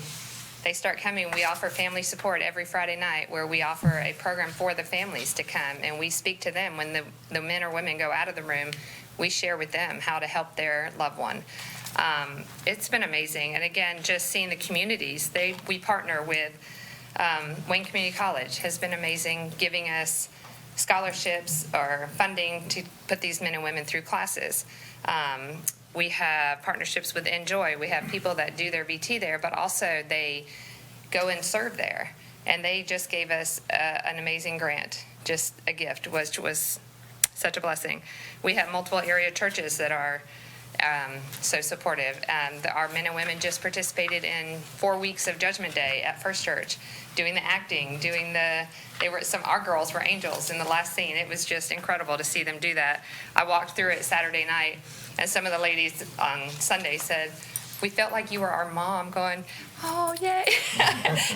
They start coming. We offer family support every Friday night where we offer a program for the families to come, and we speak to them. When the men or women go out of the room, we share with them how to help their loved one. It's been amazing. And again, just seeing the communities, we partner with Wayne Community College has been amazing, giving us scholarships or funding to put these men and women through classes. We have partnerships with Enjoy. We have people that do their VT there, but also they go and serve there. And they just gave us an amazing grant, just a gift, which was such a blessing. We have multiple area churches that are so supportive. Our men and women just participated in 4 weeks of Judgment Day at First Church, doing the acting, our girls were angels in the last scene. It was just incredible to see them do that. I walked through it Saturday night, and some of the ladies on Sunday said, "We felt like you were our mom," going, "Oh, yay."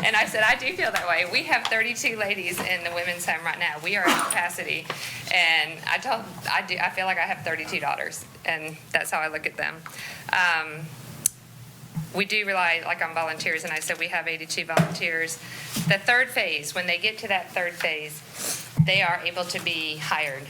And I said, I do feel that way. We have 32 ladies in the women's home right now. We are at capacity. And I feel like I have 32 daughters, and that's how I look at them. We do rely on volunteers, and I said we have 82 volunteers. The third phase, when they get to that third phase, they are able to be hired,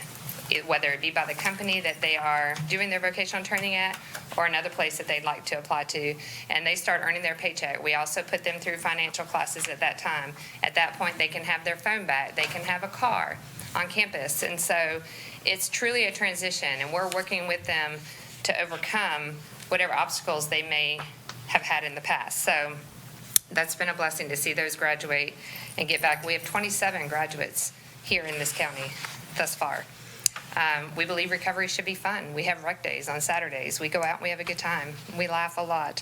whether it be by the company that they are doing their vocational training at or another place that they'd like to apply to, and they start earning their paycheck. We also put them through financial classes at that time. At that point, they can have their phone back. They can have a car on campus, and so it's truly a transition, and we're working with them to overcome whatever obstacles they may have had in the past. So that's been a blessing to see those graduate and get back. We have 27 graduates here in this county thus far. We believe recovery should be fun. We have rec days on Saturdays. We go out and we have a good time. We laugh a lot.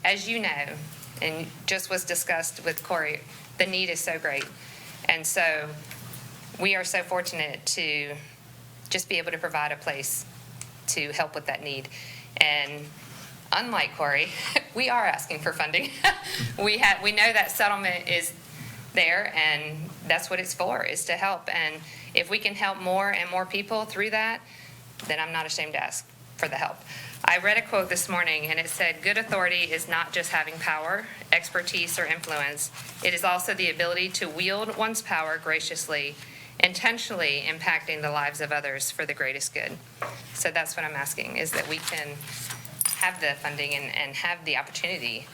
As you know, and just was discussed with Corey, the need is so great. And so we are so fortunate to just be able to provide a place to help with that need. And unlike Corey, we are asking for funding. We know that settlement is there, and that's what it's for, is to help. And if we can help more and more people through that, then I'm not ashamed to ask for the help. I read a quote this morning, and it said, "Good authority is not just having power, expertise, or influence. It is also the ability to wield one's power graciously, intentionally impacting the lives of others for the greatest good." So that's what I'm asking, is that we can have the funding and have the opportunity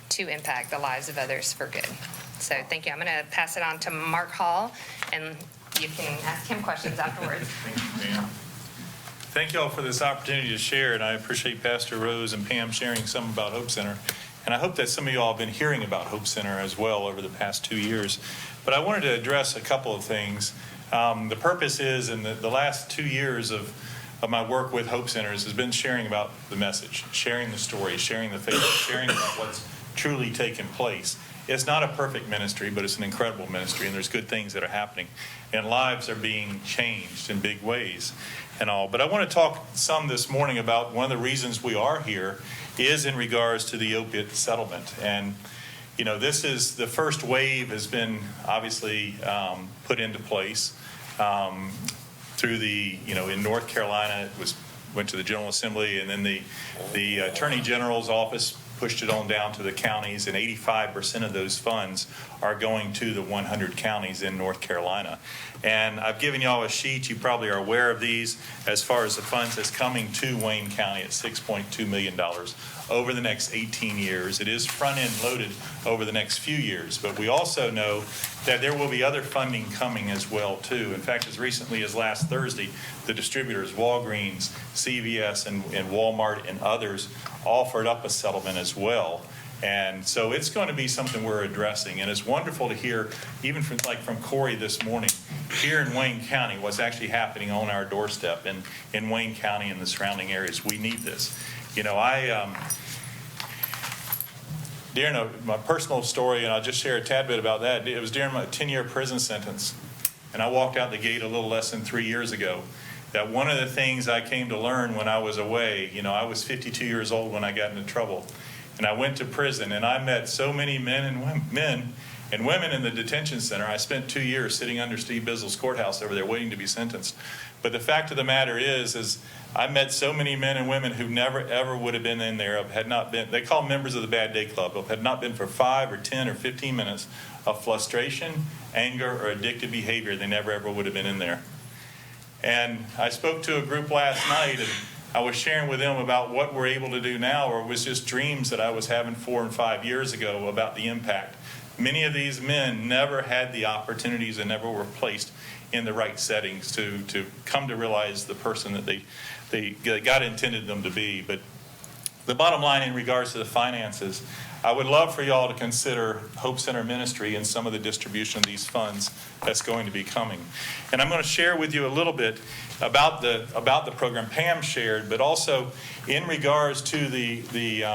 to impact the lives of others for good. So thank you. I'm going to pass it on to Mark Hall, and you can ask him questions afterwards. Thank you all for this opportunity to share, and I appreciate Pastor Rose and Pam sharing some about Hope Center. And I hope that some of you all have been hearing about Hope Center as well over the past 2 years. But I wanted to address a couple of things. The purpose is, in the last 2 years of my work with Hope Centers, has been sharing about the message, sharing the story, sharing the faith, sharing about what's truly taken place. It's not a perfect ministry, but it's an incredible ministry, and there's good things that are happening, and lives are being changed in big ways and all. But I want to talk some this morning about one of the reasons we are here is in regards to the opiate settlement. And, you know, this is the first wave has been obviously put into place through the, you know, in North Carolina, it went to the General Assembly, and then the Attorney General's office pushed it on down to the counties, and 85% of those funds are going to the 100 counties in North Carolina. And I've given y'all a sheet. You probably are aware of these as far as the funds that's coming to Wayne County at $6.2 million over the next 18 years. It is front-end loaded over the next few years, but we also know that there will be other funding coming as well, too. In fact, as recently as last Thursday, the distributors, Walgreens, CVS, and Walmart and others offered up a settlement as well. And so it's going to be something we're addressing. And it's wonderful to hear, even from Corey this morning, here in Wayne County, what's actually happening on our doorstep in Wayne County and the surrounding areas. We need this. You know, during my personal story, and I'll just share a tad bit about that. It was during my 10-year prison sentence, and I walked out the gate a little less than 3 years ago, that one of the things I came to learn when I was away, you know, I was 52 years old when I got into trouble, and I went to prison, and I met so many men and women in the detention center. I spent 2 years sitting under Steve Bizzle's courthouse over there waiting to be sentenced. But the fact of the matter is I met so many men and women who never, ever would have been in there, had not been, they call members of the Bad Day Club, had not been for 5 or 10 or 15 minutes of frustration, anger, or addictive behavior. They never, ever would have been in there. And I spoke to a group last night, and I was sharing with them about what we're able to do now, or it was just dreams that I was having 4 and 5 years ago about the impact. Many of these men never had the opportunities and never were placed in the right settings to come to realize the person that God intended them to be. But the bottom line in regards to the finances, I would love for y'all to consider Hope Center Ministry and some of the distribution of these funds that's going to be coming. And I'm going to share with you a little bit about the program Pam shared, but also in regards to the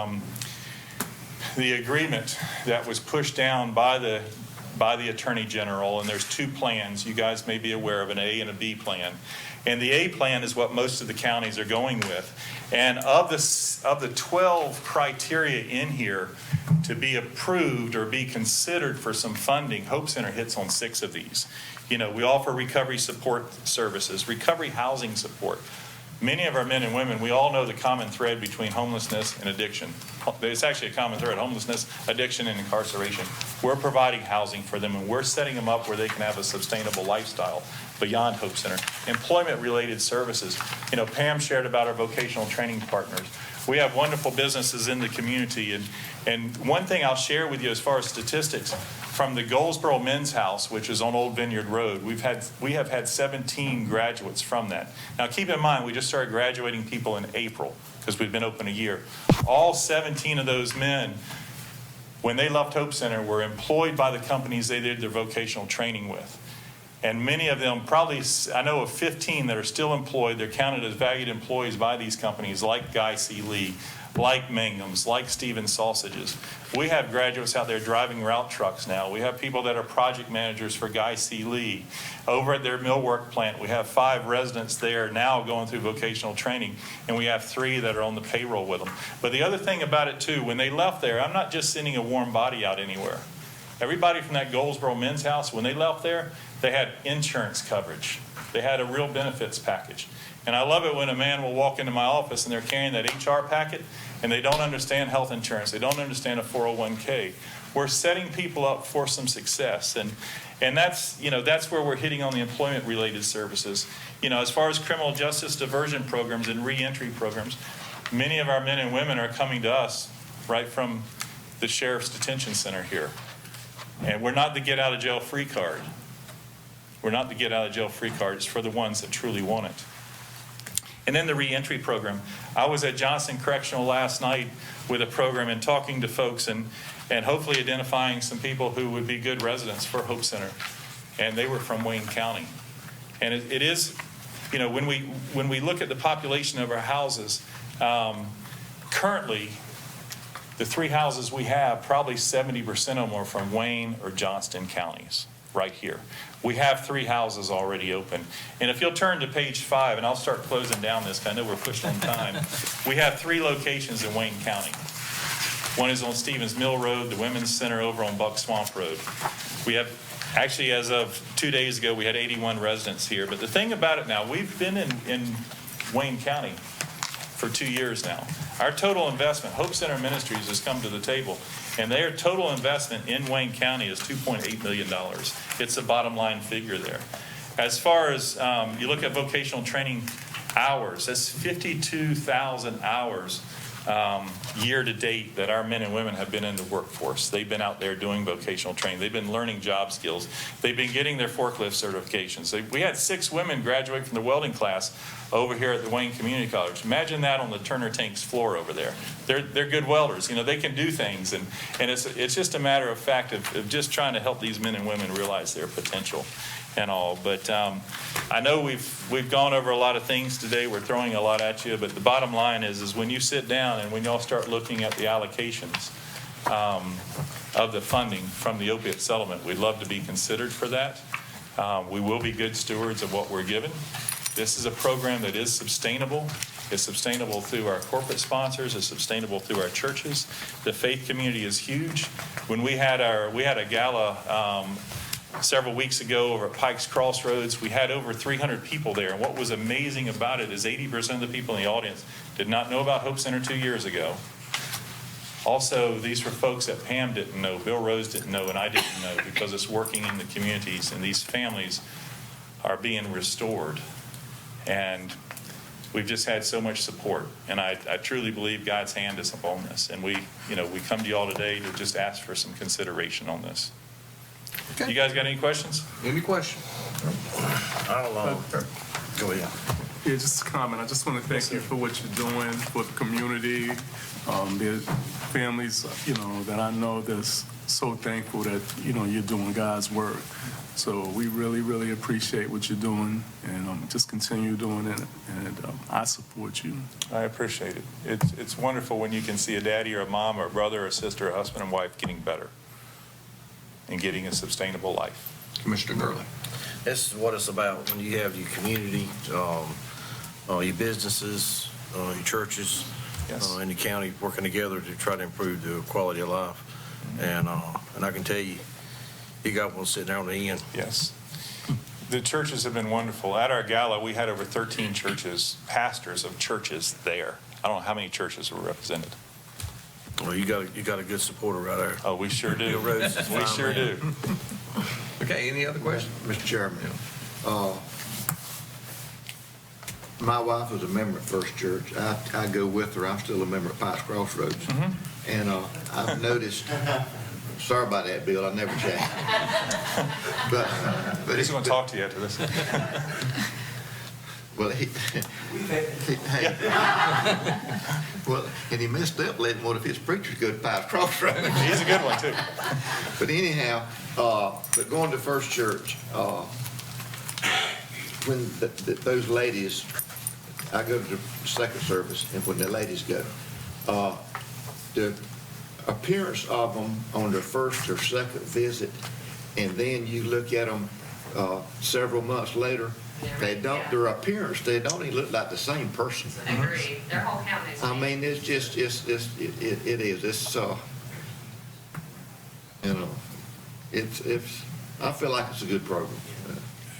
agreement that was pushed down by the Attorney General. And there's 2 plans. You guys may be aware of an A and a B plan. And the A plan is what most of the counties are going with. And of the 12 criteria in here to be approved or be considered for some funding, Hope Center hits on 6 of these. You know, we offer recovery support services, recovery housing support. Many of our men and women, we all know the common thread between homelessness and addiction. It's actually a common thread, homelessness, addiction, and incarceration. We're providing housing for them, and we're setting them up where they can have a sustainable lifestyle beyond Hope Center. Employment-related services. You know, Pam shared about our vocational training partners. We have wonderful businesses in the community, and one thing I'll share with you as far as statistics, from the Goldsboro Men's House, which is on Old Vineyard Road, we have had 17 graduates from that. Now keep in mind, we just started graduating people in April because we've been open a year. All 17 of those men, when they left Hope Center, were employed by the companies they did their vocational training with. And many of them, probably, I know of 15 that are still employed. They're counted as valued employees by these companies like Guy C. Lee, like Mangum's, like Stevens Sausages. We have graduates out there driving route trucks now. We have people that are project managers for Guy C. Lee. Over at their millwork plant, we have 5 residents there now going through vocational training, and we have 3 that are on the payroll with them. But the other thing about it, too, when they left there, I'm not just sending a warm body out anywhere. Everybody from that Goldsboro Men's House, when they left there, they had insurance coverage. They had a real benefits package. And I love it when a man will walk into my office and they're carrying that HR packet and they don't understand health insurance. They don't understand a 401k. We're setting people up for some success. And that's, that's where we're hitting on the employment-related services. As far as criminal justice diversion programs and reentry programs, many of our men and women are coming to us right from the Sheriff's Detention Center here. And we're not the get-out-of-jail-free card. We're not the get-out-of-jail-free card. It's for the ones that truly want it. And then the reentry program. I was at Johnson Correctional last night with a program and talking to folks and hopefully identifying some people who would be good residents for Hope Center. And they were from Wayne County. And it is, when we look at the population of our houses, currently, the 3 houses we have, probably 70% of them are from Wayne or Johnston counties, right here. We have 3 houses already open. And if you'll turn to page 5, and I'll start closing down this, because I know we're pushed on time. We have 3 locations in Wayne County. One is on Stevens Mill Road, the Women's Center over on Buck Swamp Road. We have, actually, as of 2 days ago, we had 81 residents here. But the thing about it now, we've been in Wayne County for 2 years now. Our total investment, Hope Center Ministries has come to the table, and their total investment in Wayne County is $2.8 million. It's a bottom line figure there. As far as you look at vocational training hours, that's 52,000 hours year to date that our men and women have been in the workforce. They've been out there doing vocational training. They've been learning job skills. They've been getting their forklift certifications. We had 6 women graduate from the welding class over here at the Wayne Community College. Imagine that on the Turner Tanks floor over there. They're good welders. They can do things, and it's just a matter of fact of just trying to help these men and women realize their potential and all. But I know we've gone over a lot of things today. We're throwing a lot at you, but the bottom line is when you sit down and when y'all start looking at the allocations of the funding from the opiate settlement, we'd love to be considered for that. We will be good stewards of what we're given. This is a program that is sustainable. It's sustainable through our corporate sponsors. It's sustainable through our churches. The faith community is huge. When we had a gala several weeks ago over at Pikes Crossroads, we had over 300 people there. And what was amazing about it is 80% of the people in the audience did not know about Hope Center 2 years ago. Also, these were folks that Pam didn't know, Bill Rose didn't know, and I didn't know, because it's working in the communities, and these families are being restored. And we've just had so much support, and I truly believe God's hand is upon this. And we come to you all today to just ask for some consideration on this. Okay. You guys got any questions? Any questions? Go ahead. Yeah, just a comment. I just want to thank you for what you're doing for the community. There's families, that I know that's so thankful that, you're doing God's work. So we really, really appreciate what you're doing, and just continue doing it, and I support you. I appreciate it. It's wonderful when you can see a daddy or a mom or a brother or a sister, a husband and wife getting better and getting a sustainable life. Commissioner Gurley. This is what it's about when you have your community, your businesses, your churches, Yes. and the county working together to try to improve the quality of life. And I can tell you, you got one sitting there on the end. Yes. The churches have been wonderful. At our gala, we had over 13 churches, pastors of churches there. I don't know how many churches were represented. Well, you got a good supporter right there. Oh, we sure do. Bill Rose is We fine, sure man. do. Okay, any other questions? Mr. Chairman, my wife was a member at First Church. I go with her. I'm still a member at Pikes Crossroads. And I've noticed, sorry about that, Bill, I never changed. But He's going to talk to you after this. Well, well, and he messed up letting one of his preachers go to Pikes Crossroads. He's a good one, too. But anyhow, but going to First Church, when those ladies, I go to the second service, and when the ladies go, the appearance of them on their first or second visit, and then you look at them several months later, their appearance, they don't even look like the same person. Agreed. Their whole count is. I mean, it's just, it is. It's, I feel like it's a good program.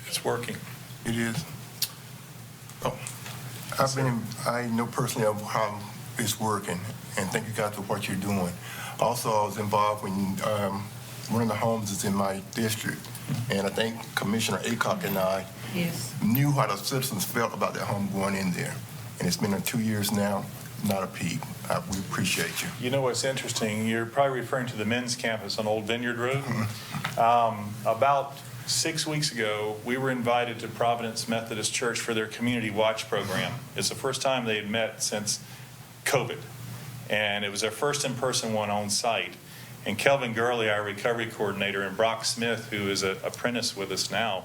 It's working. It is. Oh, I know personally of how it's working, and thank you guys for what you're doing. Also, I was involved when one of the homes is in my district, and I think Commissioner Aycock and I Yes. knew how the citizens felt about that home going in there. And it's been 2 years now, not a peep. We appreciate you. You know what's interesting? You're probably referring to the men's campus on Old Vineyard Road. About 6 weeks ago, we were invited to Providence Methodist Church for their Community Watch program. It's the first time they had met since COVID, and it was their first in-person one on site. And Kelvin Gurley, our recovery coordinator, and Brock Smith, who is an apprentice with us now,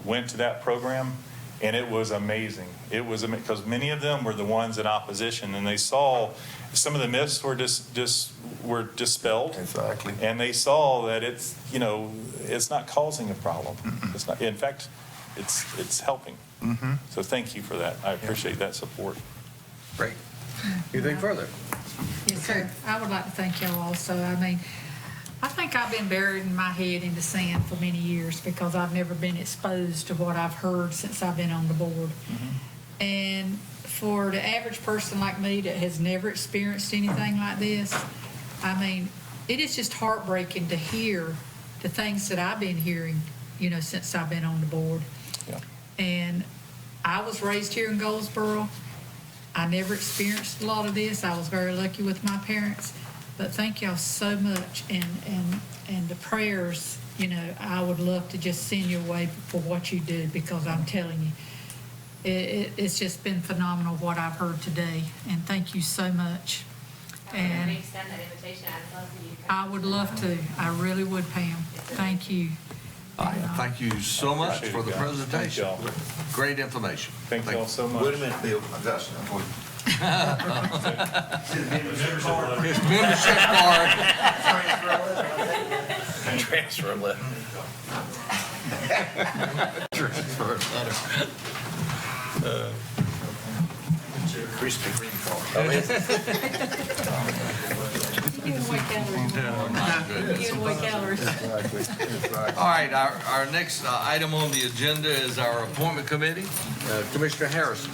went to that program, and it was amazing. It was because many of them were the ones in opposition, and they saw some of the myths were were dispelled. Exactly. And they saw that it's not causing a problem. It's not. In fact, it's helping. So thank you for that. I appreciate that support. Great. Anything further? Yes, sir. I would like to thank y'all also. I mean, I think I've been buried in my head in the sand for many years because I've never been exposed to what I've heard since I've been on the board. And for the average person like me that has never experienced anything like this, I mean, it is just heartbreaking to hear the things that I've been hearing, since I've been on the board. Yeah. And I was raised here in Goldsboro. I never experienced a lot of this. I was very lucky with my parents. But thank y'all so much, and the prayers, I would love to just send you away for what you do, because I'm telling you, it's just been phenomenal what I've heard today, and thank you so much. And extend that invitation. I'd love for you to I would love to. I really would, Pam. Thank you. All right, thank you so much Appreciate for it, the guys. presentation. Thank y'all. Great information. Thank y'all so much. Wait a minute, Bill, I got something for you. His membership card. Transfer letter. Krispy Kreme card. You giving away calories. You giving away calories. All right, our next item on the agenda is our appointment committee. Commissioner Harrison.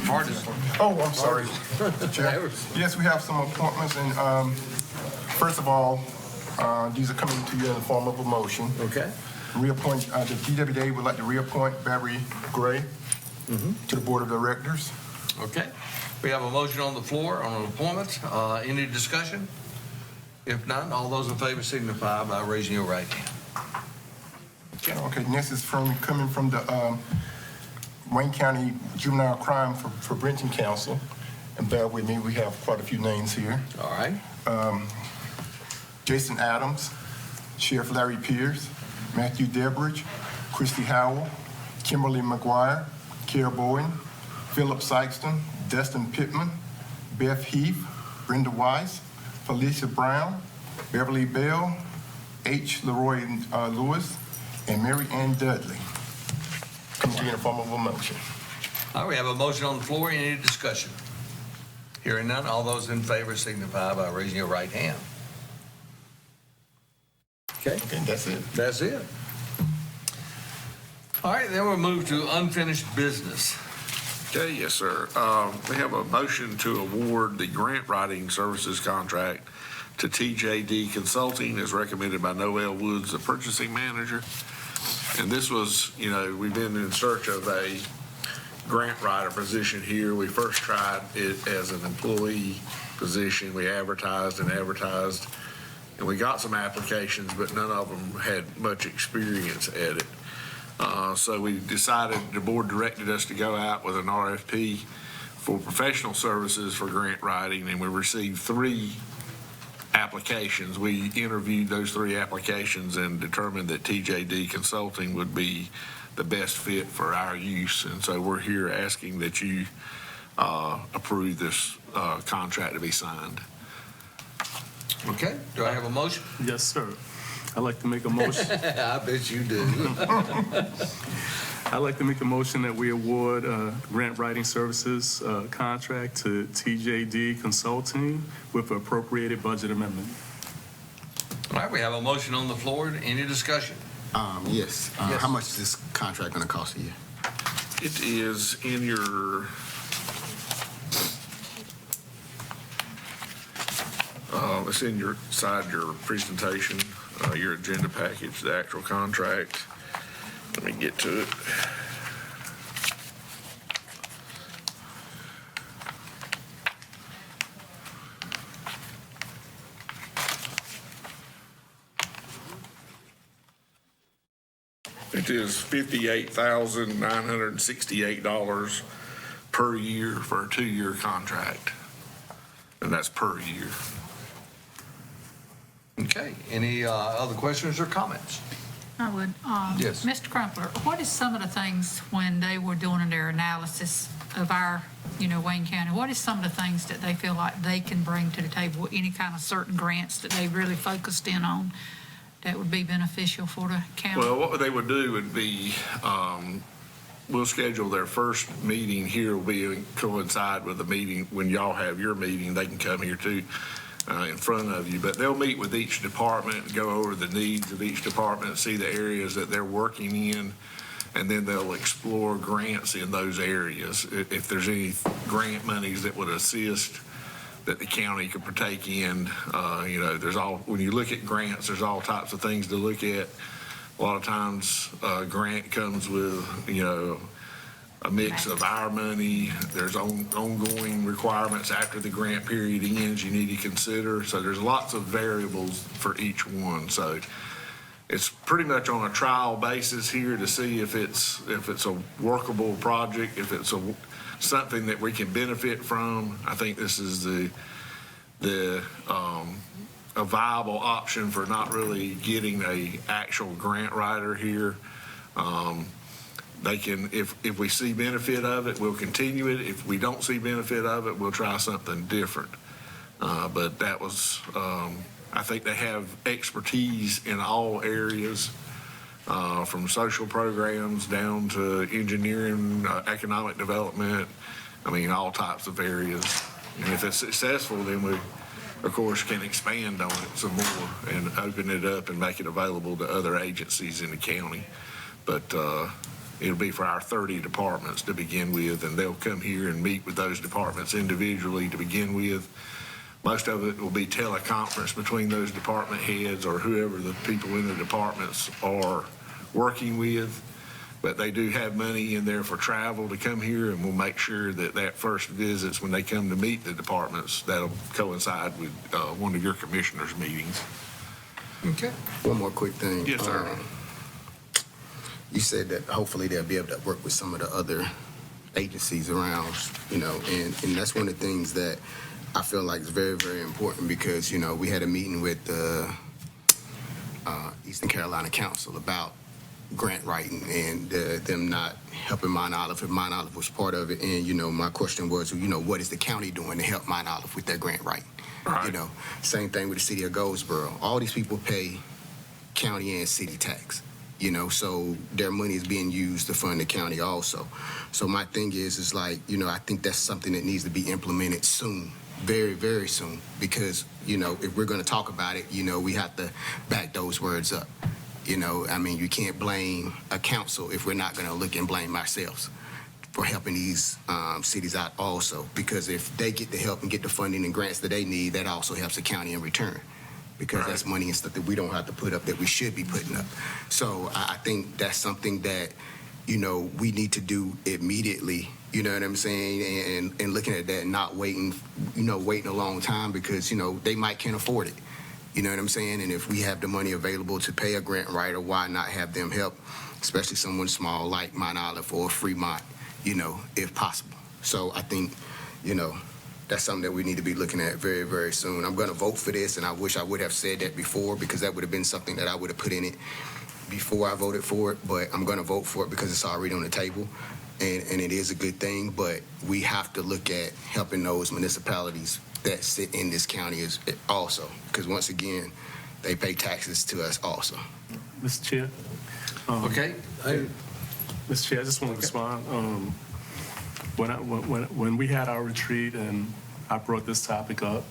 Hardison. Oh, I'm sorry. Chair. Yes, we have some appointments, and first of all, these are coming to you in the form of a motion. Okay. Reappoint, the DWA would like to reappoint Barry Gray to the Board of Directors. Okay. We have a motion on the floor on an appointment. Any discussion? If none, all those in favor signify by raising your right hand. Okay, next is coming from the Wayne County Juvenile Crime for Prevention Council. And bear with me, we have quite a few names here. All right. Jason Adams, Sheriff Larry Pierce, Matthew Debridge, Christy Howell, Kimberly McGuire, Kara Bowen, Philip Sykeston, Dustin Pittman, Beth Heath, Brenda Weiss, Felicia Brown, Beverly Bell, H. Leroy Lewis, and Mary Ann Dudley. Come to you in the form of a motion. All right, we have a motion on the floor. Any discussion? Hearing none, all those in favor signify by raising your right hand. Okay. Okay, that's it. That's it. All right, then we'll move to unfinished business. Okay, yes, sir. We have a motion to award the grant writing services contract to TJD Consulting as recommended by Noel Woods, the purchasing manager. And this was, we've been in search of a grant writer position here. We first tried it as an employee position. We advertised, and we got some applications, but none of them had much experience at it. So we decided, the board directed us to go out with an RFP for professional services for grant writing, and we received 3 applications. We interviewed those 3 applications and determined that TJD Consulting would be the best fit for our use. And so we're here asking that you approve this contract to be signed. Okay, do I have a motion? Yes, sir. I'd like to make a motion. I bet you do. I'd like to make a motion that we award grant writing services contract to TJD Consulting with appropriated budget amendment. All right, we have a motion on the floor. Any discussion? Yes. Yes. How much is this contract gonna cost a year? It is in your, it's in your presentation, your agenda package, the actual contract. Let me get to it. It is $58,968 per year for a 2-year contract. And that's per year. Okay, any other questions or comments? I would. Yes. Mr. Crumpler, what is some of the things when they were doing their analysis of our, Wayne County, what is some of the things that they feel like they can bring to the table? Any kind of certain grants that they really focused in on that would be beneficial for the county? Well, what they would do would be, we'll schedule their first meeting here will coincide with the meeting when y'all have your meeting. They can come here too. In front of you, but they'll meet with each department, go over the needs of each department, see the areas that they're working in, and then they'll explore grants in those areas. If there's any grant monies that would assist that the county could partake in, when you look at grants, there's all types of things to look at. A lot of times, grant comes with, a mix of our money. There's ongoing requirements after the grant period ends you need to consider. So there's lots of variables for each one. So it's pretty much on a trial basis here to see if it's a workable project, if it's something that we can benefit from. I think this is a viable option for not really getting a actual grant writer here. They can, if we see benefit of it, we'll continue it. If we don't see benefit of it, we'll try something different. But that was, I think they have expertise in all areas, from social programs down to engineering, economic development. I mean, all types of areas. And if it's successful, then we, of course, can expand on it some more and open it up and make it available to other agencies in the county. But, it'll be for our 30 departments to begin with, and they'll come here and meet with those departments individually to begin with. Most of it will be teleconference between those department heads or whoever the people in the departments are working with. But they do have money in there for travel to come here, and we'll make sure that first visits when they come to meet the departments, that'll coincide with one of your commissioners' meetings. Okay. One more quick thing. Yes, sir. You said that hopefully they'll be able to work with some of the other agencies around, and that's one of the things that I feel like is very, very important because, we had a meeting with the Eastern Carolina Council about grant writing and them not helping Mount Olive, and Mount Olive was part of it. And, my question was, what is the county doing to help Mount Olive with their grant writing? Right. Same thing with the city of Goldsboro. All these people pay county and city tax. So their money is being used to fund the county also. So my thing is like, I think that's something that needs to be implemented soon, very, very soon, because, if we're going to talk about it, we have to back those words up. You can't blame a council if we're not going to look and blame ourselves for helping these cities out also, because if they get the help and get the funding and grants that they need, that also helps the county in return. Because that's money and stuff that we don't have to put up that we should be putting up. So I think that's something that, we need to do immediately, you know what I'm saying? And looking at that and not waiting, waiting a long time because, they might can't afford it. You know what I'm saying? And if we have the money available to pay a grant writer, why not have them help, especially someone small like Mount Olive or Fremont, if possible. So I think, that's something that we need to be looking at very, very soon. I'm going to vote for this, and I wish I would have said that before because that would have been something that I would have put in it before I voted for it. But I'm going to vote for it because it's already on the table, and it is a good thing. But we have to look at helping those municipalities that sit in this county also because, once again, they pay taxes to us also. Mr. Chair? Okay. Mr. Chair, I just want to respond. When we had our retreat and I brought this topic up,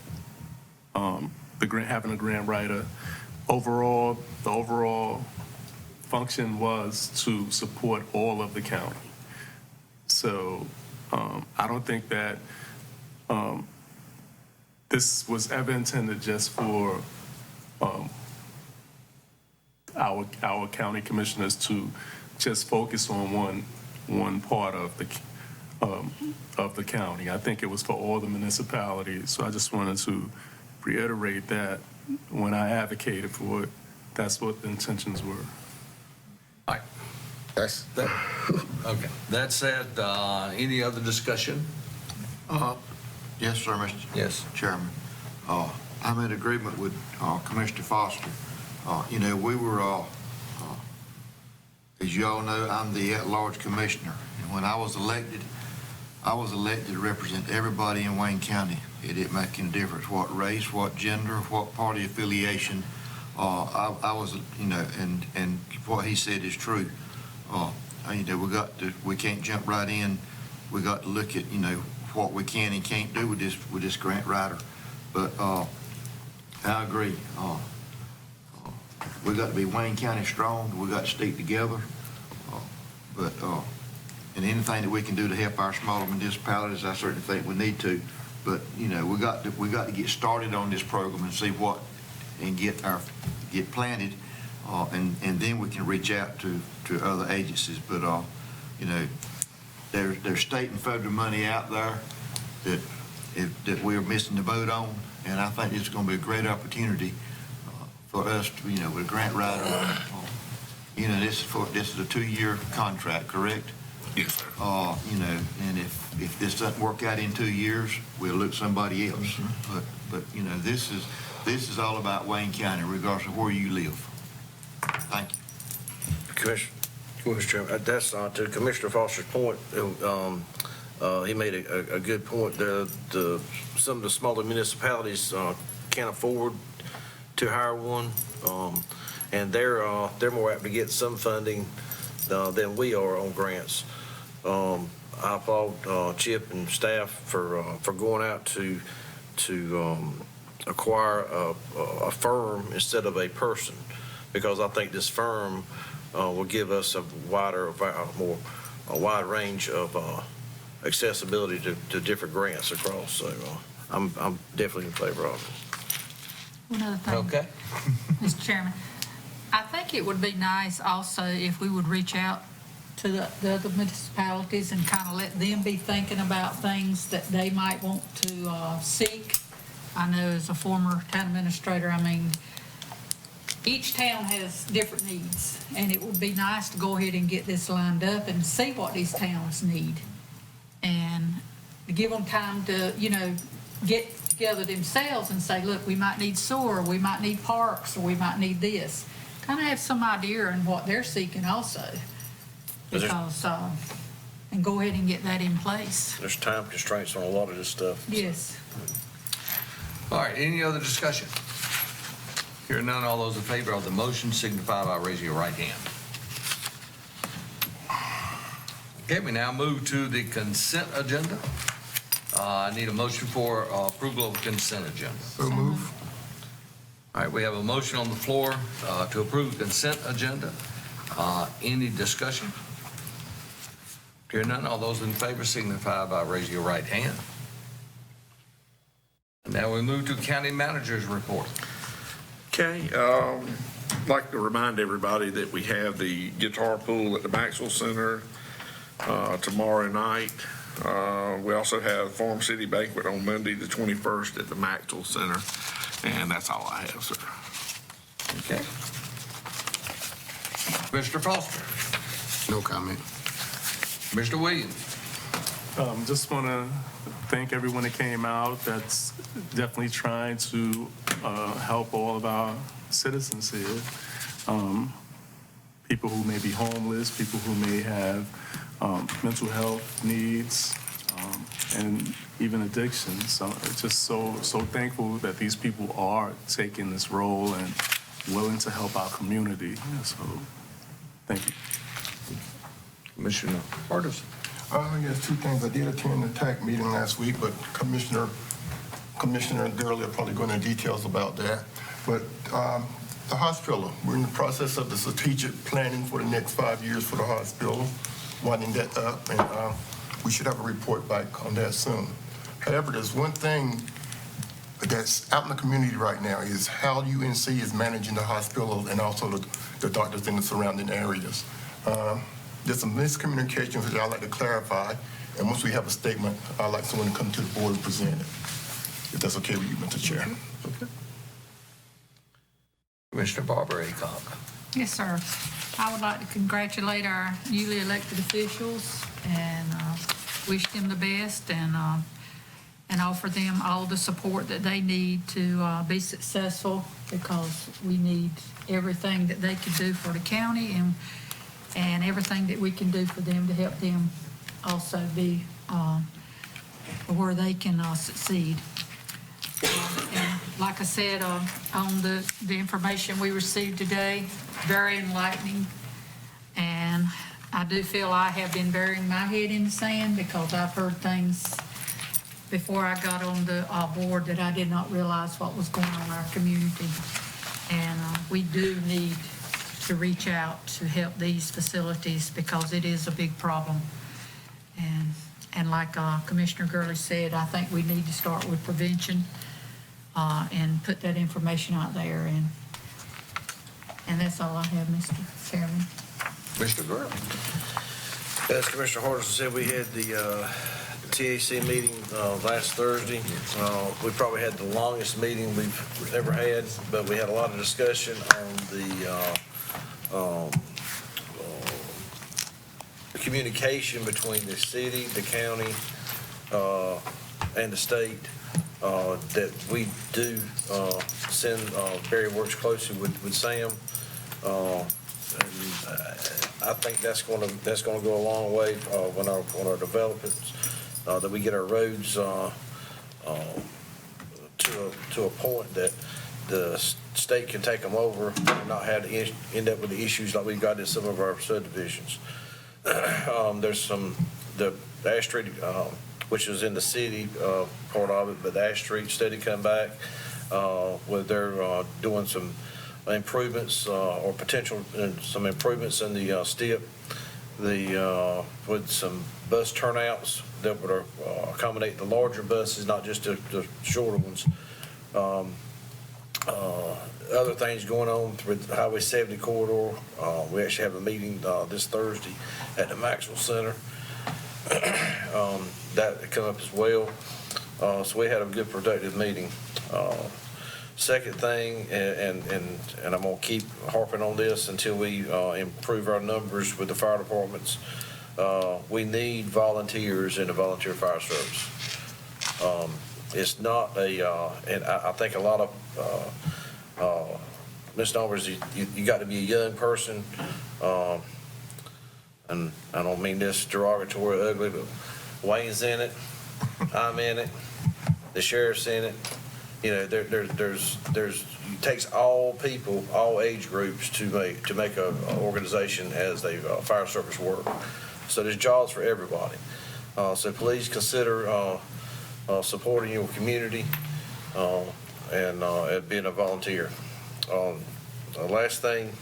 having a grant writer, overall, the overall function was to support all of the county. So I don't think that this was ever intended just for our county commissioners to just focus on one part of the county. I think it was for all the municipalities. So I just wanted to reiterate that when I advocated for it, that's what the intentions were. All right. That's Okay. That said, any other discussion? Yes, sir, Mr. Yes. Chairman. I'm in agreement with Commissioner Foster. We were, as you all know, I'm the at-large commissioner. And when I was elected to represent everybody in Wayne County. It didn't make any difference what race, what gender, what party affiliation. I was, and what he said is true. We can't jump right in. We got to look at, what we can and can't do with this grant writer. But I agree. We got to be Wayne County strong. We got to stick together. And anything that we can do to help our smaller municipalities, I certainly think we need to. But we got to get started on this program and see what, and get planted, and then we can reach out to other agencies. But there's state and federal money out there that we're missing the boat on, and I think it's going to be a great opportunity for us to, with a grant writer. This is a 2-year contract, correct? Yes, sir. And if this doesn't work out in 2 years, we'll look somebody else. Mm-hmm. But this is all about Wayne County, regardless of where you live. Thank you. Commissioner, that's to Commissioner Foster's point. He made a good point. Some of the smaller municipalities can't afford to hire one, and they're more apt to get some funding than we are on grants. I applaud Chip and staff for going out to acquire a firm instead of a person, because I think this firm will give us a wide range of accessibility to different grants across. So I'm definitely in favor of it. One other thing. Okay. Mr. Chairman, I think it would be nice also if we would reach out to the other municipalities and kind of let them be thinking about things that they might want to seek. I know as a former town administrator, each town has different needs, and it would be nice to go ahead and get this lined up and see what these towns need, and give them time to, get together themselves and say, look, we might need sewer, we might need parks, or we might need this. Kind of have some idea on what they're seeking also, because, and go ahead and get that in place. There's time constraints on a lot of this stuff. Yes. All right, any other discussion? Hearing none, all those in favor of the motion signify by raising your right hand. Okay, we now move to the consent agenda. I need a motion for approval of the consent agenda. So move. All right, we have a motion on the floor to approve the consent agenda. Any discussion? Hearing none, all those in favor signify by raising your right hand. And now we move to county manager's report. Okay, I'd like to remind everybody that we have the guitar pool at the Maxwell Center tomorrow night. We also have Farm City Banquet on Monday, the 21st at the Maxwell Center. And that's all I have, sir. Okay. Mr. Foster. no comment. Mr. Williams. Just want to thank everyone that came out. That's definitely trying to help all of our citizens here. People who may be homeless, people who may have mental health needs, and even addiction. So just so thankful that these people are taking this role and willing to help our community. So thank you. Commissioner Hardison. Yes, two things. I did attend the TAC meeting last week, but Commissioner Gurley will probably go into details about that. But The hospital, we're in the process of the strategic planning for the next 5 years for the hospital, winding that up, and we should have a report back on that soon. However, there's one thing that's out in the community right now is how UNC is managing the hospital and also the doctors in the surrounding areas. There's some miscommunications which I'd like to clarify, and once we have a statement, I'd like someone to come to the board and present it, if that's okay with you, Mr. Chair. Okay. Commissioner Barbara Aycock. Yes, sir. I would like to congratulate our newly elected officials and wish them the best and offer them all the support that they need to be successful, because we need everything that they can do for the county and everything that we can do for them to help them also be where they can succeed. And like I said, on the information we received today, very enlightening. And I do feel I have been burying my head in the sand, because I've heard things before I got on the board that I did not realize what was going on in our community. And we do need to reach out to help these facilities, because it is a big problem. And like Commissioner Gurley said, I think we need to start with prevention and put that information out there. And that's all I have, Mr. Chairman. Mr. Gurley. As Commissioner Hardison said, we had the TAC meeting last Thursday. We probably had the longest meeting we've ever had, but we had a lot of discussion on the communication between the city, the county, and the state. That we do send, Barry works closely with Sam. And I think that's going to go a long way when our developments, that we get our roads to a point that the state can take them over and not have to end up with the issues like we've got in some of our subdivisions. There's the Ash Street, which is in the city part of it, but the Ash Street study come back where they're doing some improvements or potential some improvements in the STIP, with some bus turnouts that would accommodate the larger buses, not just the shorter ones. Other things going on with Highway 70 corridor. We actually have a meeting this Thursday at the Maxwell Center. That come up as well. So we had a good productive meeting. Second thing, and I'm gonna keep harping on this until we improve our numbers with the fire departments. We need volunteers in the volunteer fire service. It's not and I think a lot of misnomers. You got to be a young person, and I don't mean this derogatory or ugly, but Wayne's in it, I'm in it, the sheriff's in it. You know, it takes all people, all age groups to make a organization as a fire service work. So there's jobs for everybody. So please consider supporting your community and being a volunteer. The last thing,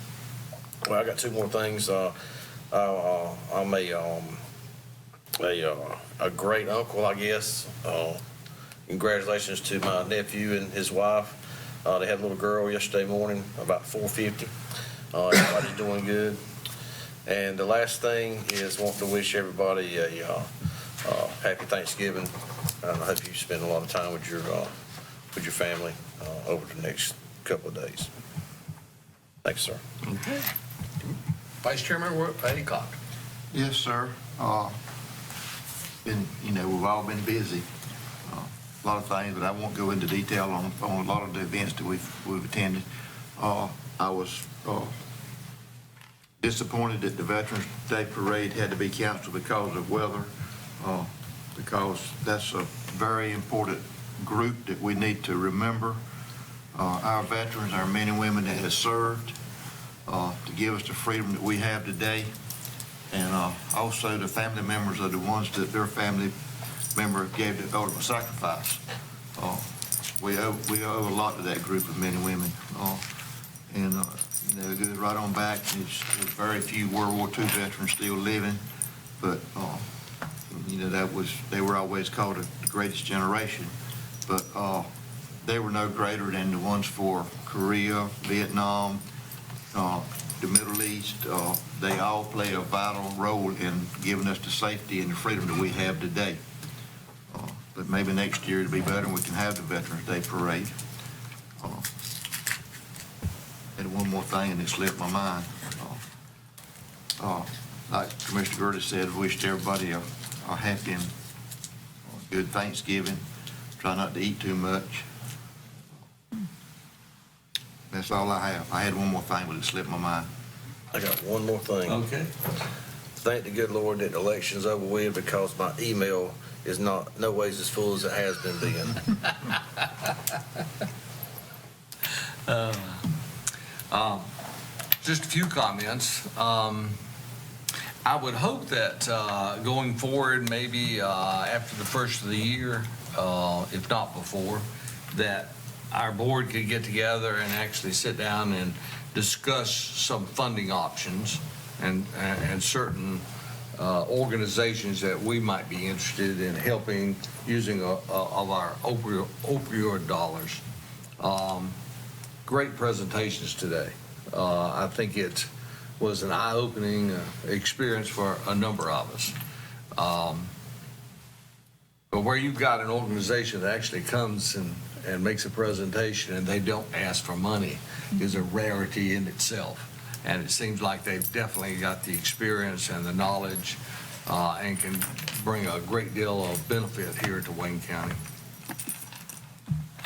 well, I got two more things. I'm a great uncle, I guess. Congratulations to my nephew and his wife. They had a little girl yesterday morning, about 4:50. Everybody's doing good. And the last thing is want to wish everybody a happy Thanksgiving. And I hope you spend a lot of time with your family over the next couple of days. Thanks, sir. Okay. Vice Chairman Aycock. Yes, sir. We've all been busy. A lot of things, but I won't go into detail on a lot of the events that we've attended. I was disappointed that the Veterans Day Parade had to be canceled because of weather, because that's a very important group that we need to remember. Our veterans, our men and women that have served to give us the freedom that we have today, and also the family members of the ones that their family member gave the ultimate sacrifice. We owe a lot to that group of men and women. And, good right on back. There's very few World War II veterans still living, but, they were always called the greatest generation. But they were no greater than the ones for Korea, Vietnam, the Middle East. They all play a vital role in giving us the safety and the freedom that we have today. But maybe next year it'll be better and we can have the Veterans Day Parade. And one more thing, and it slipped my mind. Like Commissioner Gertis said, wished everybody a happy and good Thanksgiving. Try not to eat too much. That's all I have. I had one more thing, but it slipped my mind. I got one more thing. Okay. Thank the good Lord that the election's over with, because my email is not, no ways as full as it has been being. Just a few comments. I would hope that going forward, maybe after the first of the year, if not before, that our board could get together and actually sit down and discuss some funding options and certain organizations that we might be interested in helping using of our opioid dollars. Great presentations today. I think it was an eye-opening experience for a number of us. But where you've got an organization that actually comes and makes a presentation and they don't ask for money is a rarity in itself. And it seems like they've definitely got the experience and the knowledge and can bring a great deal of benefit here to Wayne County.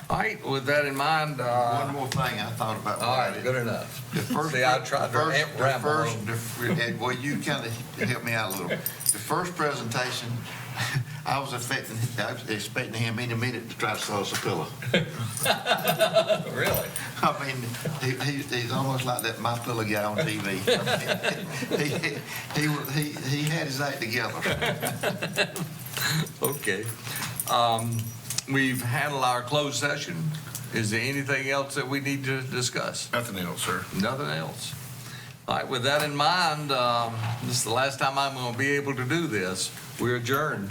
All right, with that in mind. One more thing I thought about. All right, good enough. See, I tried to ramble. Well, you kind of helped me out a little. The first presentation, I was expecting him any minute to try to sell us a pillow. Really? I mean, he's almost like that My Pillow guy on TV. He had his act together. Okay. We've handled our closed session. Is there anything else that we need to discuss? Nothing else, sir. Nothing else. All right, with that in mind, this is the last time I'm going to be able to do this. We're adjourned.